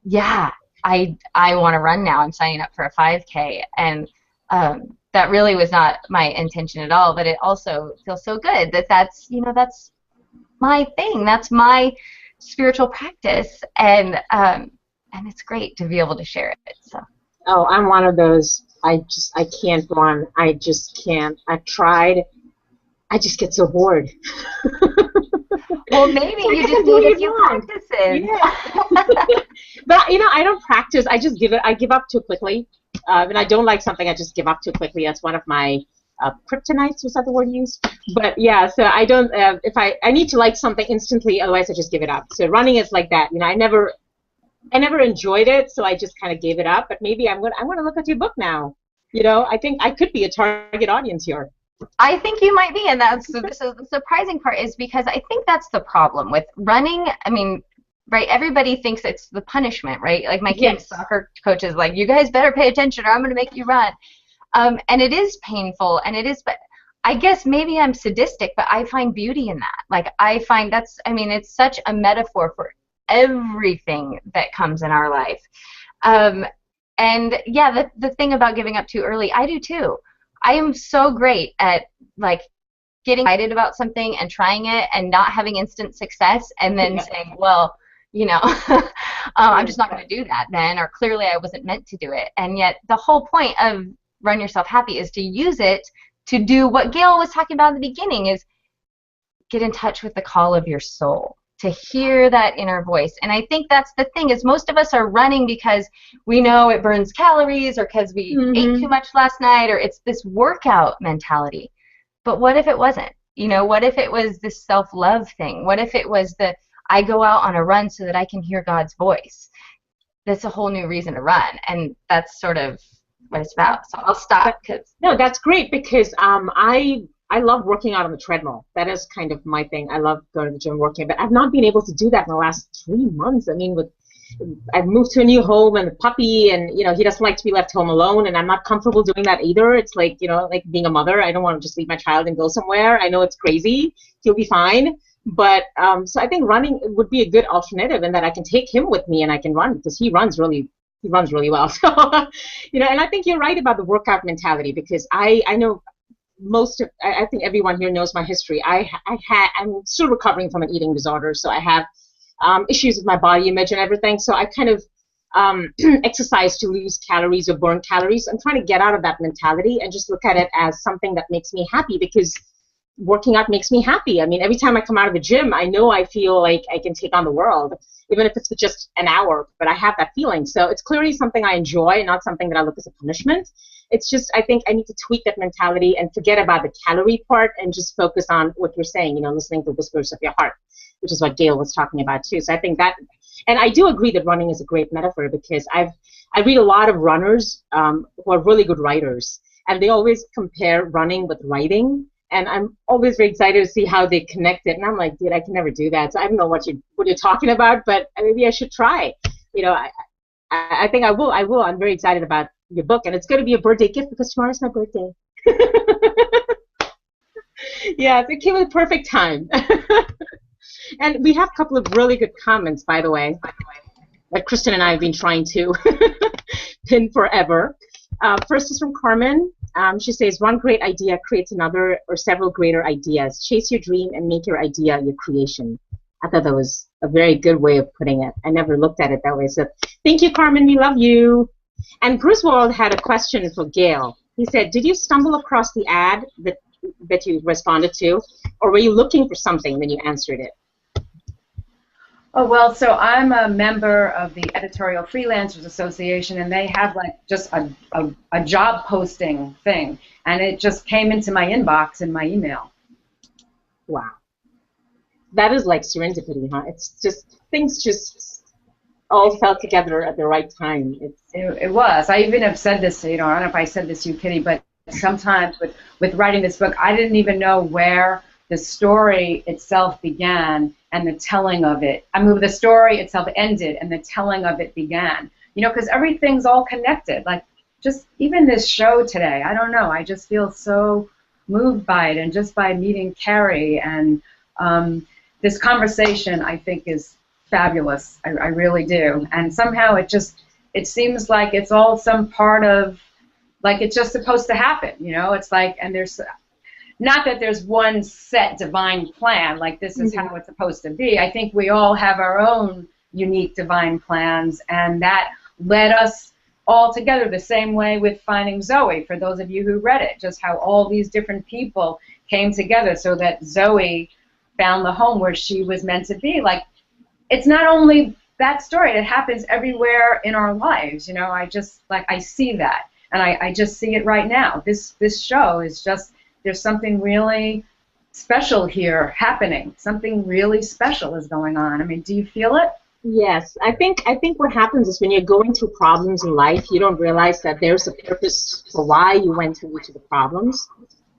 yeah, I want to run now. I'm signing up for a 5K. And that really was not my intention at all, but it also feels so good that that's, you know, that's my thing. That's my spiritual practice. And it's great to be able to share it. So. Oh, I'm one of those. I can't run. I just can't. I've tried. I just get so bored. Well, maybe you just need a few practices. Yeah. But you know, I don't practice. I just give up too quickly. When I don't like something, I just give up too quickly. That's one of my kryptonites. Was that the word used? But yeah, so I don't. If I need to like something instantly, otherwise I just give it up. So running is like that. You know, I never enjoyed it, so I just kind of gave it up. But maybe I'm gonna look at your book now. You know, I think I could be a target audience here. I think you might be, and this is the surprising part is because I think that's the problem with running. I mean, right? Everybody thinks it's the punishment, right? Like my kids' soccer coach is like, you guys better pay attention, or I'm going to make you run. And it is painful, and it is, but I guess maybe I'm sadistic, but I find beauty in that. Like I find it's such a metaphor for everything that comes in our life. And yeah, the thing about giving up too early, I do too. I am so great at like getting excited about something and trying it and not having instant success and then saying, well, you know, I'm just not going to do that then, or clearly I wasn't meant to do it. And yet the whole point of Run Yourself Happy is to use it to do what Gail was talking about in the beginning, is get in touch with the call of your soul, to hear that inner voice. And I think that's the thing, is most of us are running because we know it burns calories, or because we ate too much last night, or it's this workout mentality. But what if it wasn't? You know, what if it was this self-love thing? What if it was I go out on a run so that I can hear God's voice? That's a whole new reason to run, and that's sort of what it's about. So I'll stop. No, that's great, because I love working out on the treadmill. That is kind of my thing. I love going to the gym, working, but I've not been able to do that in the last 3 months. I mean, with I've moved to a new home and a puppy, and he doesn't like to be left home alone, and I'm not comfortable doing that either. It's like like being a mother. I don't want to just leave my child and go somewhere. I know it's crazy. He'll be fine. But so I think running would be a good alternative, in that I can take him with me and I can run, because he runs really well. So and I think you're right about the workout mentality, because I know I think everyone here knows my history. I'm still recovering from an eating disorder, so I have issues with my body image and everything. So I kind of exercise to lose calories or burn calories. I'm trying to get out of that mentality and just look at it as something that makes me happy, because working out makes me happy. I mean, every time I come out of the gym, I know I feel like I can take on the world, even if it's for just an hour, but I have that feeling. So it's clearly something I enjoy, and not something that I look as a punishment. It's just, I think I need to tweak that mentality and forget about the calorie part and just focus on what you're saying, listening to the whispers of your heart, which is what Gail was talking about too. So I think that, and I do agree that running is a great metaphor, because I read a lot of runners who are really good writers, and they always compare running with writing. And I'm always very excited to see how they connect it. And I'm like, dude, I can never do that. So I don't know what you're talking about, but maybe I should try. I think I will. I'm very excited about your book, and it's going to be a birthday gift, because tomorrow's my birthday. Yeah, it came at the perfect time. And we have a couple of really good comments, by the way, that Kristen and I have been trying to pin forever. First is from Carmen. She says, one great idea creates another or several greater ideas. Chase your dream and make your idea your creation. I thought that was a very good way of putting it. I never looked at it that way. So thank you, Carmen. We love you. And Griswold had a question for Gail. He said, did you stumble across the ad that you responded to, or were you looking for something when you answered it? Oh, well, so I'm a member of the Editorial Freelancers Association, and they have like just a job posting thing, and it just came into my inbox in my email. Wow. That is like serendipity, huh? It's just, things just all fell together at the right time. It was. I even have said this, I don't know if I said this to you, Kitty, but sometimes with writing this book, I didn't even know where the story itself began and the telling of it. I mean, the story itself ended and the telling of it began. Because everything's all connected. Like, just even this show today, I don't know, I just feel so moved by it, and just by meeting Carrie, and this conversation, I think, is fabulous. I really do. And somehow it seems like it's all some part of, like, it's just supposed to happen, It's like, and there's, not that there's one set divine plan, like this is how it's supposed to be. I think we all have our own unique divine plans, and that led us all together the same way with Finding Zoe, for those of you who read it, just how all these different people came together so that Zoe found the home where she was meant to be. Like, it's not only that story, it happens everywhere in our lives, I just, like, I see that, and I just see it right now. This show is just, there's something really special here happening. Something really special is going on. I mean, do you feel it? Yes. I think what happens is when you're going through problems in life, you don't realize that there's a purpose for why you went through each of the problems,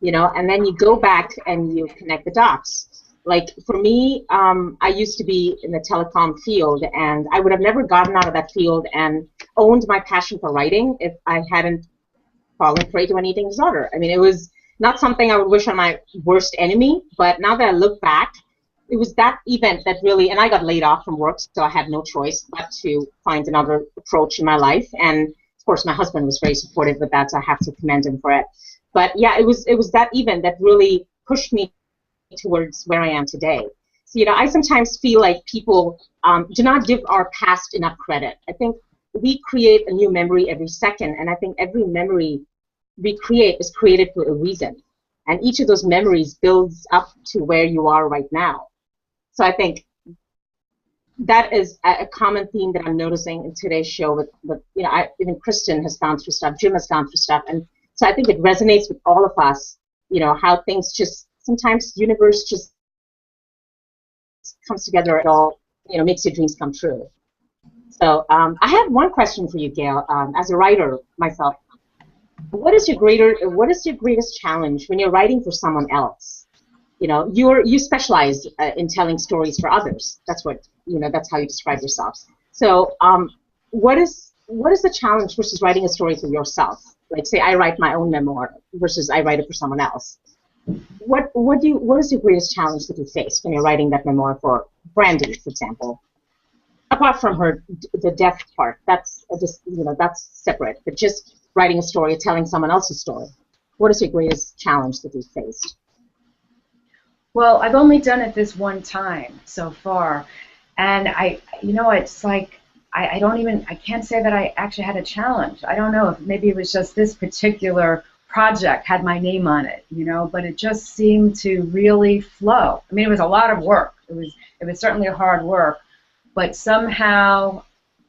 and then you go back and you connect the dots. Like, for me, I used to be in the telecom field, and I would have never gotten out of that field and owned my passion for writing if I hadn't fallen prey to an eating disorder. I mean, it was not something I would wish on my worst enemy, but now that I look back, it was that event that really, and I got laid off from work, so I had no choice but to find another approach in my life. And of course, my husband was very supportive of that, so I have to commend him for it. But yeah, it was that event that really pushed me towards where I am today. So, I sometimes feel like people do not give our past enough credit. I think we create a new memory every second, and I think every memory we create is created for a reason, and each of those memories builds up to where you are right now. So I think that is a common theme that I'm noticing in today's show. With even Kristen has gone through stuff, Jim has gone through stuff, and so I think it resonates with all of us. How things just sometimes the universe just comes together. It all makes your dreams come true. So I have one question for you, Gail. As a writer myself, what is your greatest challenge when you're writing for someone else? You specialize in telling stories for others. That's what that's how you describe yourself. So, what is the challenge versus writing a story for yourself? Like, say, I write my own memoir versus I write it for someone else. What is your greatest challenge that you face when you're writing that memoir for Brandi, for example? Apart from the death part, that's just that's separate. But just writing a story, telling someone else's story. What is your greatest challenge that you faced? Well, I've only done it this one time so far, and it's like I can't say that I actually had a challenge. I don't know if maybe it was just this particular project had my name on it, but it just seemed to really flow. I mean, it was a lot of work. It was certainly hard work, but somehow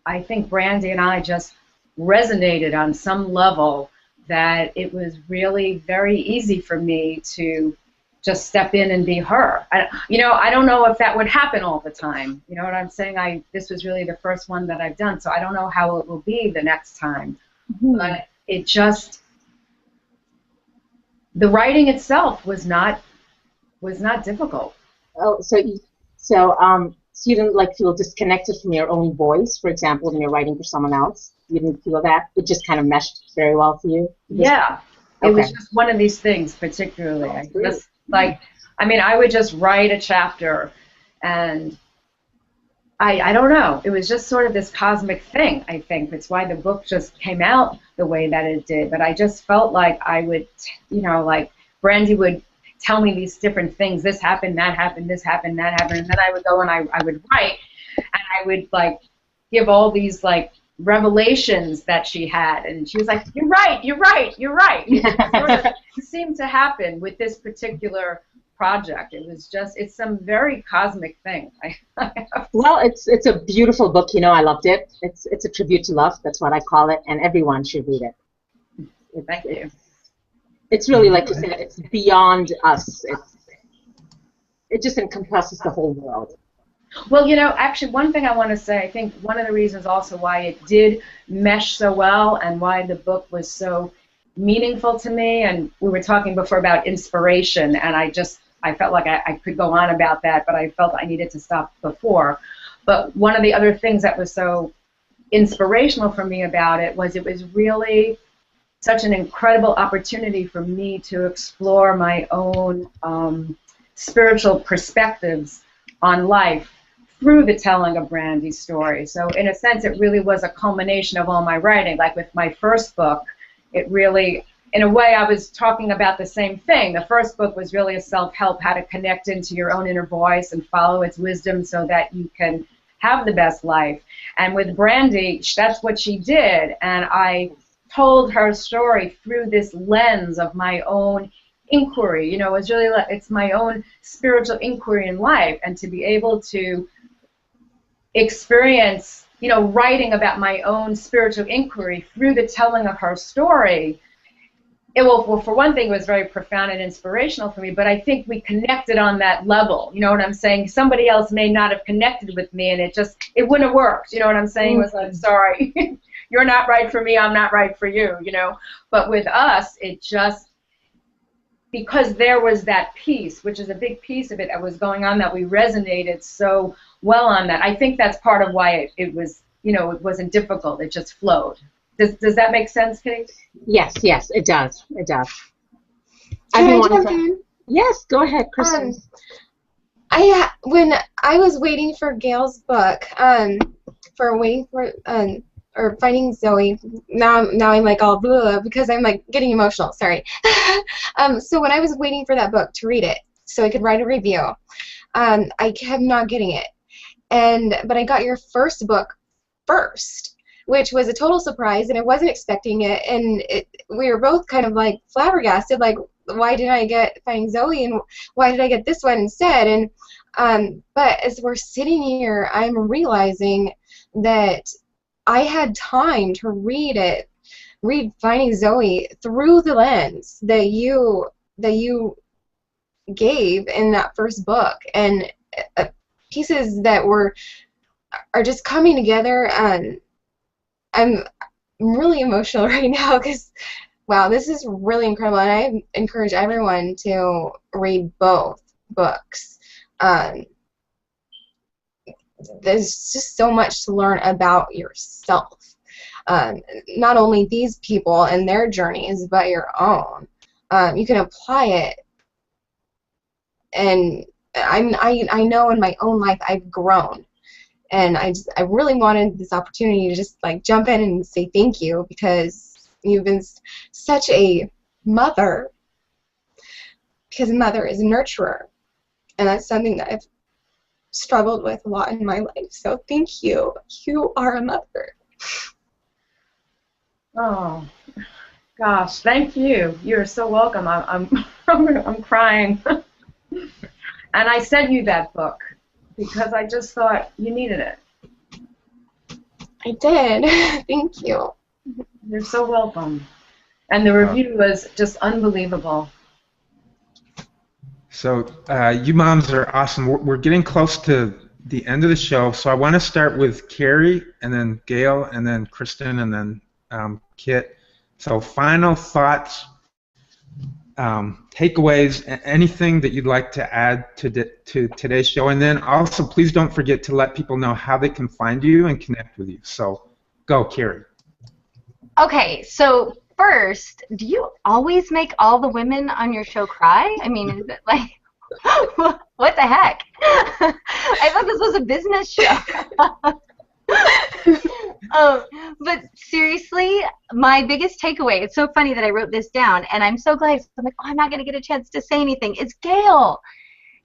I think Brandi and I just resonated on some level that it was really very easy for me to just step in and be her. I don't know if that would happen all the time. You know what I'm saying? This was really the first one that I've done, so I don't know how it will be the next time. Mm-hmm. But it just, the writing itself was not difficult. Oh, so you didn't feel disconnected from your own voice, for example, when you're writing for someone else? You didn't feel that? It just kind of meshed very well for you? Yeah. Okay. It was just one of these things particularly. I would just write a chapter, and I don't know. It was just sort of this cosmic thing, I think. That's why the book just came out the way that it did. But I just felt like I would, Brandi would tell me these different things. This happened, that happened, this happened, that happened. And then I would go and I would write, and I would, give all these, revelations that she had. And she was like, you're right, you're right, you're right. It seemed to happen with this particular project. It's some very cosmic thing. Well, it's a beautiful book. I loved it. It's a tribute to love. That's what I call it, and everyone should read it. Thank you. It's really, like you said, it's beyond us. It just encompasses the whole world. Well, actually, one thing I want to say, I think one of the reasons also why it did mesh so well and why the book was so meaningful to me, and we were talking before about inspiration, and I felt like I could go on about that, but I felt I needed to stop before. But one of the other things that was so inspirational for me about it was really such an incredible opportunity for me to explore my own spiritual perspectives on life through the telling of Brandi's story. So in a sense, it really was a culmination of all my writing. Like with my first book, it really, in a way, I was talking about the same thing. The first book was really a self-help, how to connect into your own inner voice and follow its wisdom so that you can have the best life. And with Brandi, that's what she did. And I told her story through this lens of my own inquiry. It's really it's my own spiritual inquiry in life, and to be able to experience, writing about my own spiritual inquiry through the telling of her story. Well, for one thing, it was very profound and inspirational for me, but I think we connected on that level. You know what I'm saying? Somebody else may not have connected with me, and it wouldn't have worked. You know what I'm saying? It was like, sorry, you're not right for me, I'm not right for you, But with us, it just, because there was that piece, which is a big piece of it that was going on, that we resonated so well on that. I think that's part of why it was, it wasn't difficult. It just flowed. Does that make sense, Kate? Yes, it does. It does. Can I jump in? Yes, go ahead, Kristen. When I was waiting for Gail's book, or Finding Zoe, now I'm like all blah because I'm like getting emotional, sorry. So when I was waiting for that book to read it so I could write a review, I kept not getting it. But I got your first book first, which was a total surprise, and I wasn't expecting it, and we were both kind of like flabbergasted, like, why did I get Finding Zoe and why did I get this one instead? And but as we're sitting here, I'm realizing that I had time to read Finding Zoe through the lens that you gave in that first book, and pieces that are just coming together, and I'm really emotional right now because, wow, this is really incredible, and I encourage everyone to read both books. there's just so much to learn about yourself. Not only these people and their journeys, but your own. You can apply it, and I know in my own life I've grown, and I really wanted this opportunity to just like jump in and say thank you, because you've been such a mother, because mother is a nurturer, and that's something that I've struggled with a lot in my life. So thank you. You are a mother. Oh, gosh, thank you. You're so welcome. I'm crying. And I sent you that book because I just thought you needed it. I did. Thank you. You're so welcome. And the review was just unbelievable. So you moms are awesome. We're getting close to the end of the show, so I want to start with Carrie, and then Gail, and then Kristen, and then Kit. So final thoughts, takeaways, anything that you'd like to add to today's show, and then also please don't forget to let people know how they can find you and connect with you. So go, Carrie. Okay, so first, do you always make all the women on your show cry? I mean, is it like, what the heck? I thought this was a business show. But seriously, my biggest takeaway, it's so funny that I wrote this down, and I'm so glad, I'm like, oh, I'm not going to get a chance to say anything, is Gail.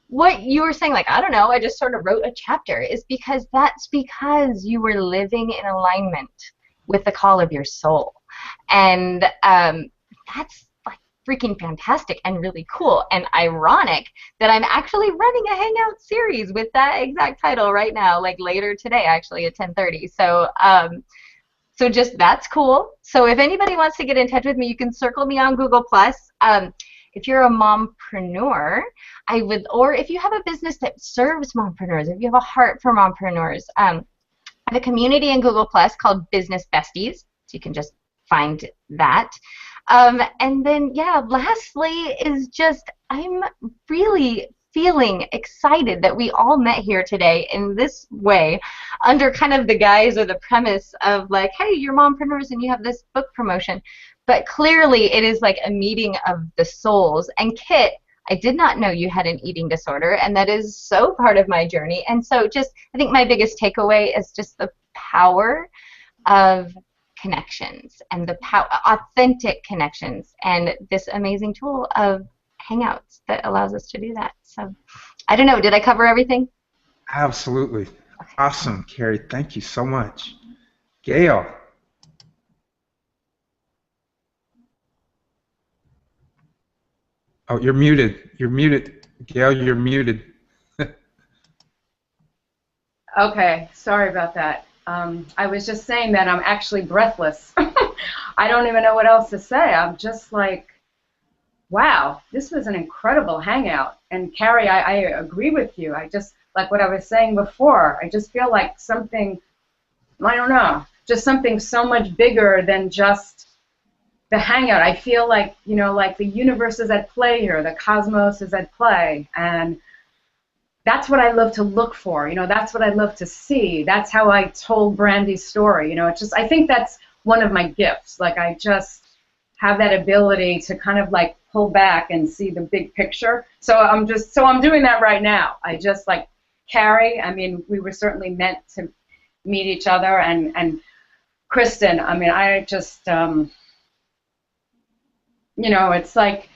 What you were saying, like, I don't know, I just sort of wrote a chapter, is because that's because you were living in alignment with the call of your soul. And that's like freaking fantastic and really cool and ironic that I'm actually running a Hangout series with that exact title right now, like later today actually at 10:30. So so just that's cool. So if anybody wants to get in touch with me, you can circle me on Google+. If you're a mompreneur, or if you have a business that serves mompreneurs, if you have a heart for mompreneurs, I have a community in Google+ called Business Besties, so you can just find that. And then, yeah, lastly is just I'm really feeling excited that we all met here today in this way, under kind of the guise or the premise of like, hey, you're mompreneurs and you have this book promotion. But clearly it is like a meeting of the souls. And Kit, I did not know you had an eating disorder, and that is so part of my journey. And so just, I think my biggest takeaway is just the power of connections and the authentic connections, and this amazing tool of Hangouts that allows us to do that. So I don't know, did I cover everything? Absolutely. Awesome, Carrie. Thank you so much. Gail. Oh, you're muted. You're muted. Gail, you're muted. Okay, sorry about that. I was just saying that I'm actually breathless. I don't even know what else to say. I'm just like, wow, this was an incredible hangout. And Carrie, I agree with you. I just, like what I was saying before, I just feel like something, I don't know, just something so much bigger than just the hangout. I feel like, you know, like the universe is at play here, the cosmos is at play, and that's what I love to look for, you know, that's what I love to see. That's how I told Brandi's story, you know, it's just, I think that's one of my gifts. Like, I just have that ability to kind of like pull back and see the big picture. So I'm doing that right now. I just, like, Carrie, I mean, we were certainly meant to meet each other, and Kristen, I mean, I just, you know, it's like,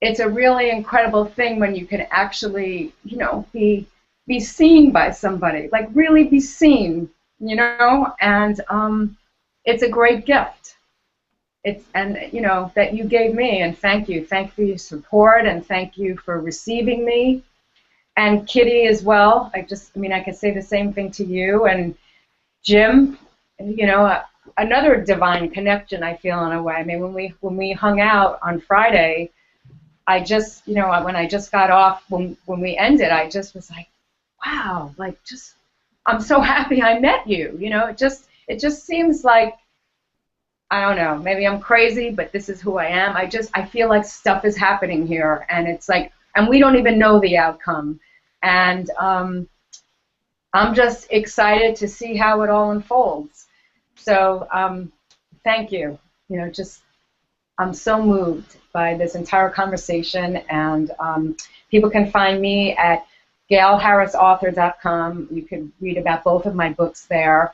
it's a really incredible thing when you can actually, you know, be seen by somebody, like really be seen, you know, and it's a great gift. And you know, that you gave me, and thank you for your support, and thank you for receiving me, and Kitty as well. I mean, I could say the same thing to you, and Jim, you know, another divine connection, I feel, in a way. I mean, when we hung out on Friday, I just, you know, when I just got off, when we ended, I just was like, wow, like, just, I'm so happy I met you, you know. It just seems like, I don't know, maybe I'm crazy, but this is who I am. I feel like stuff is happening here, and it's like, and we don't even know the outcome. And I'm just excited to see how it all unfolds. So thank you. You know, just I'm so moved by this entire conversation, and people can find me at gailharrisauthor.com. You can read about both of my books there.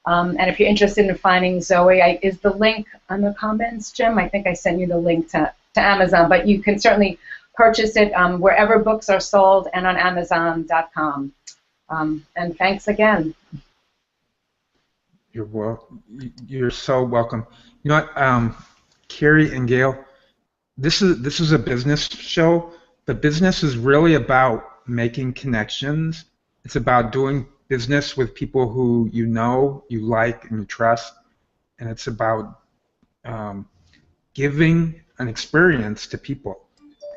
And if you're interested in Finding Zoe, is the link on the comments, Jim? I think I sent you the link to Amazon, but you can certainly purchase it wherever books are sold and on Amazon.com. And thanks again. You're so welcome. You know what, Carrie and Gail, this is a business show, but business is really about making connections. It's about doing business with people who you know, you like, and you trust, and it's about giving an experience to people.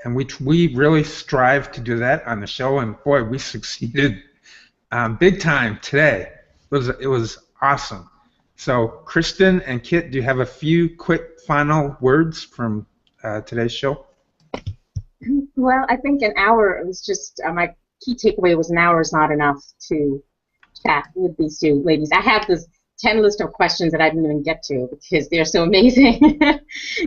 And we really strive to do that on the show, and boy, we succeeded big time today. It was awesome. So, Kristen and Kit, do you have a few quick final words from today's show? Well, I think an hour, it was just, my key takeaway was an hour is not enough to chat with these two ladies. I have this 10 list of questions that I didn't even get to because they're so amazing,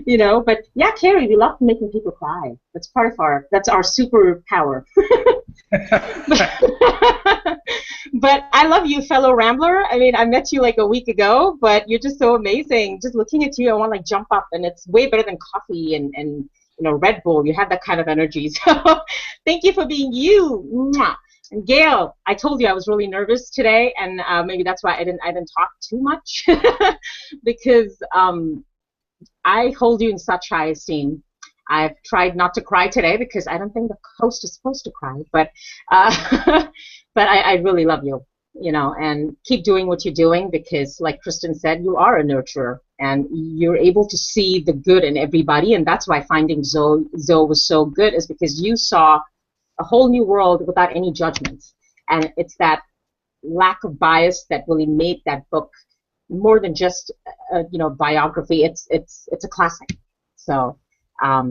you know. But yeah, Carrie, we love making people cry. That's part of that's our superpower. But I love you, fellow Rambler. I mean, I met you like a week ago, but you're just so amazing. Just looking at you, I want to like jump up, and it's way better than coffee and you know, Red Bull. You have that kind of energy. So thank you for being you. Mwah. And Gail, I told you I was really nervous today, and maybe that's why I didn't talk too much because I hold you in such high esteem. I've tried not to cry today because I don't think the host is supposed to cry, but but I really love you, you know, and keep doing what you're doing because, like Kristen said, you are a nurturer and you're able to see the good in everybody, and that's why Finding Zoe was so good, is because you saw a whole new world without any judgments, and it's that lack of bias that really made that book more than just you know, biography. It's a classic. So I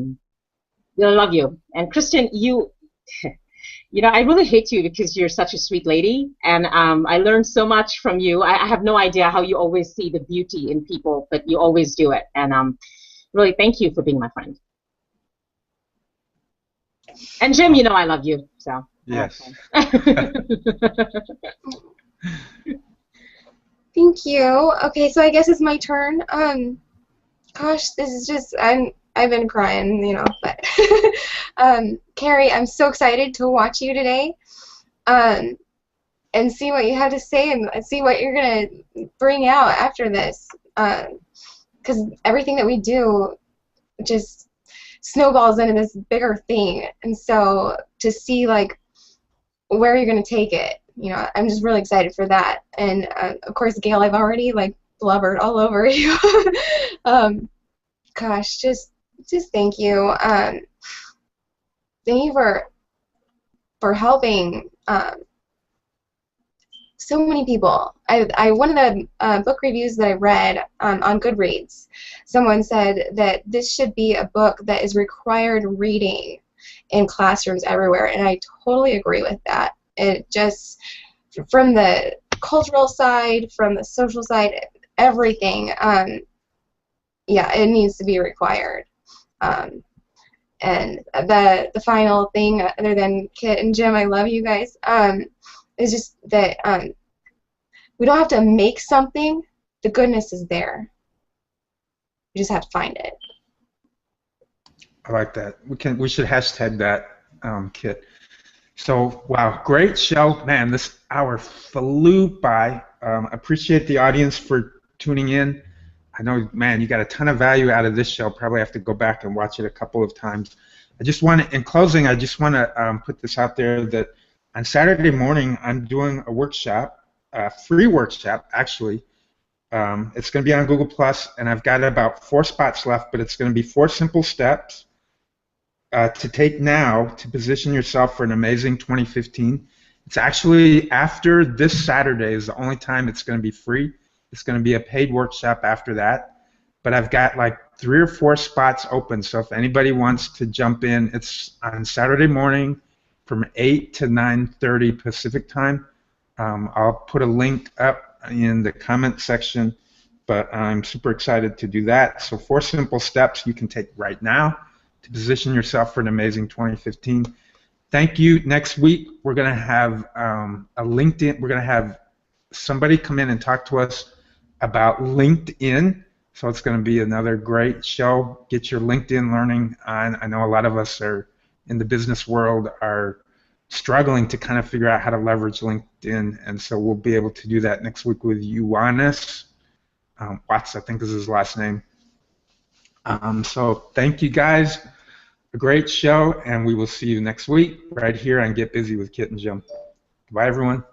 love you. And Kristen, you know, I really hate you because you're such a sweet lady, and I learned so much from you. I have no idea how you always see the beauty in people, but you always do it, and really thank you for being my friend. And Jim, you know I love you, so. Yes. Thank you. Okay, so I guess it's my turn. Gosh, this is just, I've been crying, you know, but Carrie, I'm so excited to watch you today, and see what you have to say and see what you're gonna bring out after this, because everything that we do just snowballs into this bigger thing, and so to see like where you're gonna take it, you know, I'm just really excited for that. And of course, Gail, I've already like blubbered all over you. Gosh, just thank you. Thank you for helping so many people. One of the book reviews that I read on Goodreads, someone said that this should be a book that is required reading in classrooms everywhere, and I totally agree with that. It just, from the cultural side, from the social side, everything, yeah, it needs to be required. And the final thing, other than Kit and Jim, I love you guys, is just that we don't have to make something. The goodness is there. We just have to find it. I like that. We should hashtag that, Kit. So, wow, great show. Man, this hour flew by. Appreciate the audience for tuning in. I know, man, you got a ton of value out of this show. Probably have to go back and watch it a couple of times. In closing, I just want to put this out there that on Saturday morning, I'm doing a workshop, a free workshop, actually. It's going to be on Google+, and I've got about 4 spots left, but it's going to be 4 simple steps to take now to position yourself for an amazing 2015. It's actually after this Saturday is the only time it's going to be free. It's going to be a paid workshop after that, but I've got like 3 or 4 spots open, so if anybody wants to jump in, it's on Saturday morning from 8 to 9:30 Pacific time. I'll put a link up in the comment section, but I'm super excited to do that. So 4 simple steps you can take right now to position yourself for an amazing 2015. Thank you. Next week, we're going to have a LinkedIn. We're going to have somebody come in and talk to us about LinkedIn. So it's going to be another great show. Get your LinkedIn learning on. I know a lot of us are in the business world are struggling to kind of figure out how to leverage LinkedIn, and so we'll be able to do that next week with Ioannis. Watts, I think is his last name. So thank you guys. A great show, and we will see you next week right here on Get Busy with Kit and Jim. Bye, everyone.